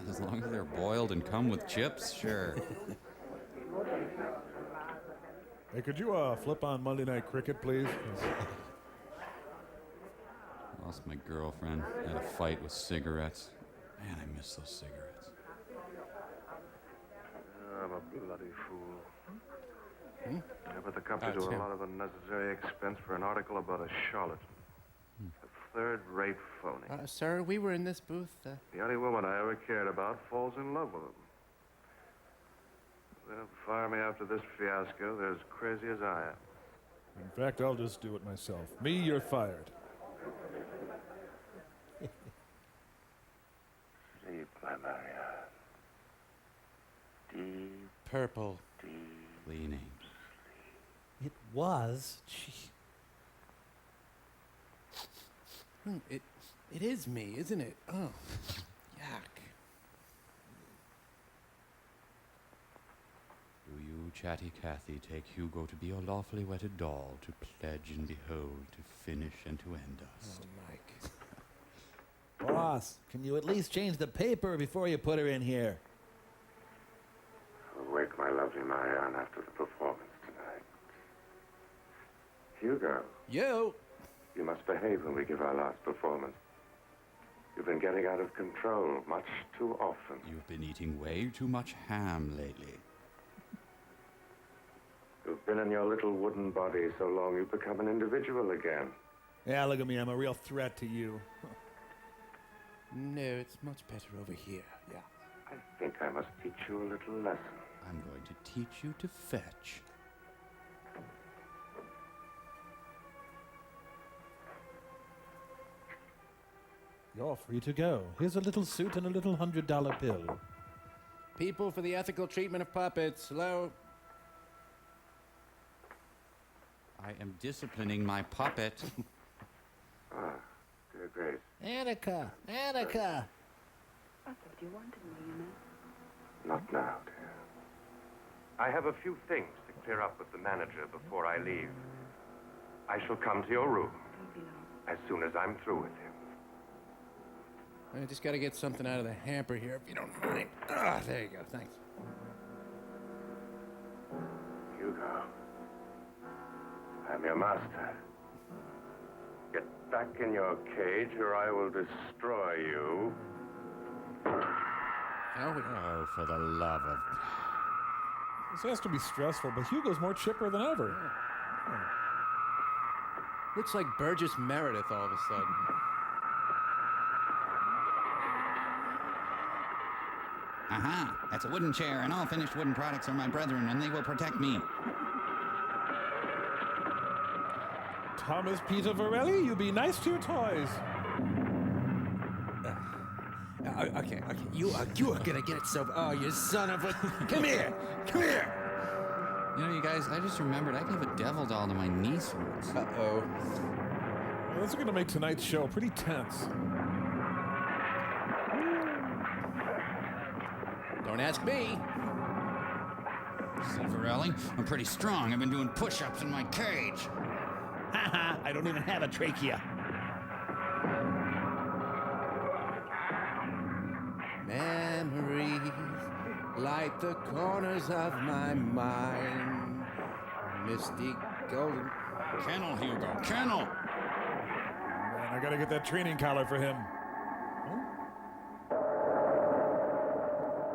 As long as they're boiled and come with chips, sure. Hey, could you flip on Monday Night Cricket, please? Lost my girlfriend. Had a fight with cigarettes. Man, I miss those cigarettes. I'm a bloody fool. Yeah, but the company do a lot of unnecessary expense for an article about a charlatan. A third-rate phony. Sir, we were in this booth. The only woman I ever cared about falls in love with him. They'll fire me after this fiasco. They're as crazy as I am. In fact, I'll just do it myself. Me, you're fired. Sleep, my Maria. Deep. Purple. Deep. Leaning. It was. Gee. It is me, isn't it? Oh, yuck. Do you, chatty Cathy, take Hugo to be your lawfully wedded doll, to pledge and behold, to finish and to end us? Oh, Mike. Boss, can you at least change the paper before you put her in here? I'll wake my lovely Marianne after the performance tonight. Hugo. You must behave when we give our last performance. You've been getting out of control much too often. You've been eating way too much ham lately. You've been in your little wooden body so long you've become an individual again. Yeah, look at me. I'm a real threat to you. No, it's much better over here. Yeah. I think I must teach you a little lesson. I'm going to teach you to fetch. You're free to go. Here's a little suit and a little $100 bill. People for the ethical treatment of puppets. Hello? I am disciplining my puppet. Dear Grace. Annika! Annika! Arthur, do you want to know? Not now, dear. I have a few things to clear up with the manager before I leave. I shall come to your room as soon as I'm through with him. I just got to get something out of the hamper here, if you don't mind. Ah, there you go. Thanks. Hugo. I'm your master. Get back in your cage or I will destroy you. Oh, for the love of... This has to be stressful, but Hugo's more chipper than ever. Looks like Burgess Meredith all of a sudden. Aha! That's a wooden chair, and all finished wooden products are my brethren, and they will protect me. Thomas Peter Varelli, you be nice to your toys. Okay. You are gonna get so... Oh, you son of a... Come here! Come here! You know, you guys, I just remembered I gave a devil doll to my niece once. Uh-oh. Well, this is gonna make tonight's show pretty tense. Don't ask me. See, Varelli, I'm pretty strong. I've been doing push-ups in my cage. Haha, I don't even have a trachea. Memories light the corners of my mind. Misty golden... Kennel, Hugo, kennel! Man, I gotta get that training collar for him.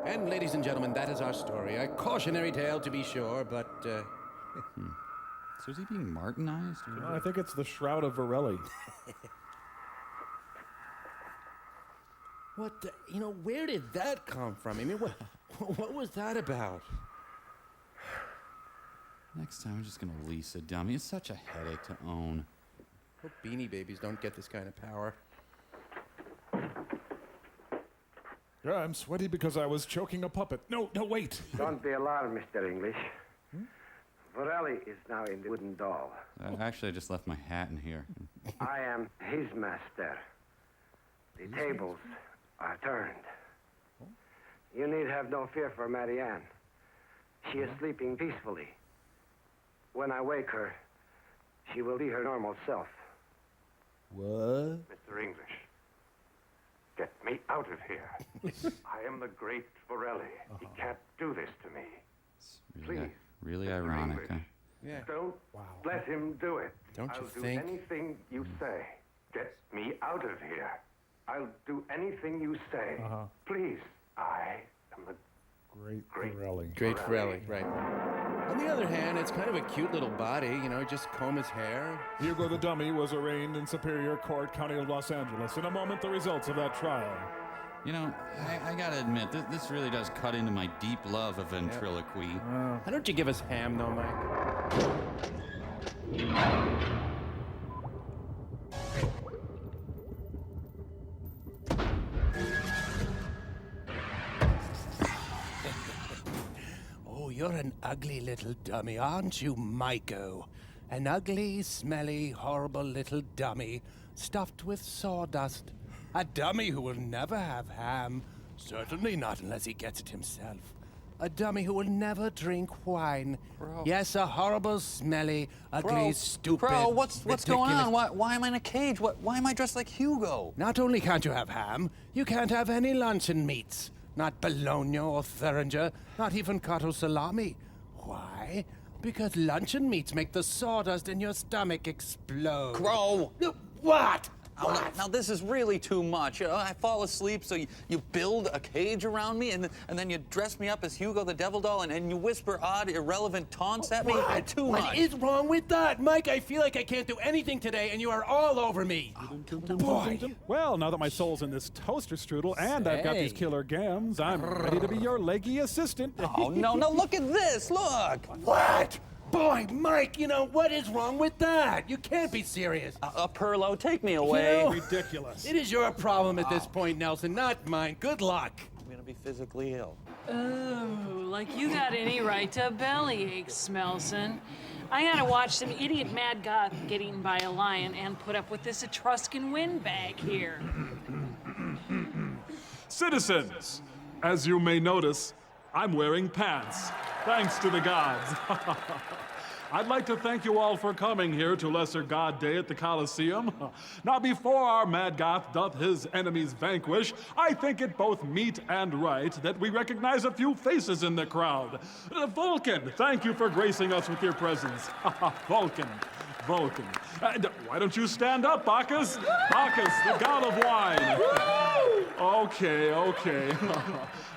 And ladies and gentlemen, that is our story. A cautionary tale, to be sure, but... So is he being Martinized? No, I think it's the Shroud of Varelli. What the... You know, where did that come from? I mean, what was that about? Next time, I'm just gonna lease a dummy. It's such a headache to own. Hope Beanie Babies don't get this kind of power. Yeah, I'm sweaty because I was choking a puppet. No, wait. Don't be alarmed, Mr. English. Varelli is now in the wooden doll. Actually, I just left my hat in here. I am his master. The tables are turned. You need have no fear for Marianne. She is sleeping peacefully. When I wake her, she will be her normal self. What? Mr. English, get me out of here. I am the great Varelli. He can't do this to me. Please. Really ironic, huh? Yeah. Don't let him do it. Don't you I'll think? do anything you say. Get me out of here. I'll do anything you say. Please. I am the Great Varelli. Great Varelli, right. On the other hand, it's kind of a cute little body, you know, just comb his hair. Hugo the Dummy was arraigned in Superior Court, County of Los Angeles. In a moment, the results of that trial. You know, I gotta admit, this really does cut into my deep love of ventriloquy. Why don't you give us ham, though, Mike? Oh, you're an ugly little dummy, aren't you, Maiko? An ugly, smelly, horrible little dummy stuffed with sawdust. A dummy who will never have ham. Certainly not unless he gets it himself. A dummy who will never drink wine. Bro. Yes, a horrible, smelly, ugly, stupid, Bro, what's going on? ridiculous- Why am I in a cage? Why am I dressed like Hugo? Not only can't you have ham, you can't have any luncheon meats. Not bologna or Thuringer, not even cotto salami. Why? Because luncheon meats make the sawdust in your stomach explode. Crow! What? Now this is really too much. I fall asleep, so you build a cage around me, and then you dress me up as Hugo the Devil Doll, and you whisper odd, irrelevant taunts at me. Too much. What is wrong with that? Mike, I feel like I can't do anything today, and you are all over me. Boy. Well, now that my soul's in this toaster strudel and I've got these killer gams, I'm ready to be your leggy assistant. Oh, no, look at this, look! What? Boy, Mike, you know, what is wrong with that? You can't be serious. Perlo, take me away. You know, ridiculous. It is your problem at this point, Nelson, not mine. Good luck. I'm gonna be physically ill. Oh, like you got any right to bellyache, Smelson. I gotta watch some idiot mad goth get eaten by a lion and put up with this Etruscan windbag here. Citizens, as you may notice, I'm wearing pants, thanks to the gods. I'd like to thank you all for coming here to Lesser God Day at the Coliseum. Now, before our mad goth doth his enemies vanquish, I think it both meet and right that we recognize a few faces in the crowd. Vulcan, thank you for gracing us with your presence. Vulcan, Vulcan. And why don't you stand up, Bacchus? Bacchus, the god of wine. Okay, okay.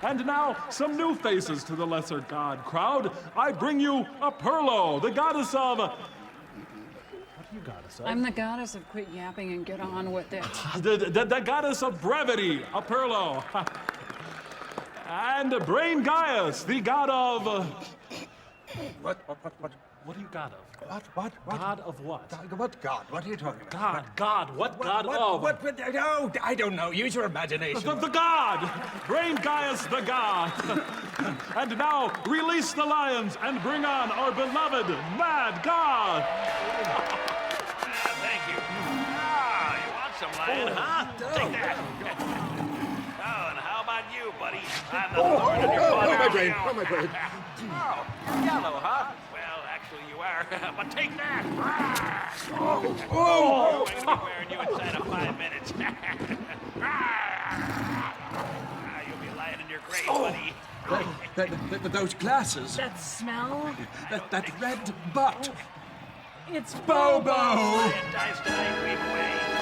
And now, some new faces to the lesser god crowd. I bring you Apurlo, the goddess of... What are you goddess of? I'm the goddess of quit yapping and get on with it. The goddess of brevity, Apurlo. And Brain Gaius, the god of... What are you god of? What? God of what? What God? What are you talking about? God. What god of? Oh, I don't know. Use your imagination. The god! Brain Gaius the god! And now, release the lions and bring on our beloved Mad God! Thank you. Ah, you want some lion, huh? Take that. Oh, and how about you, buddy? I'm the thorn in your butt. Oh, my brain. Oh, my brain. Oh, you're yellow, huh? Well, actually, you are. But take that. I'm going to be wearing you inside of 5 minutes. You'll be lying in your grave, buddy. Those glasses. That smell? That red butt. It's Bobo! Lion dies tonight, leave away.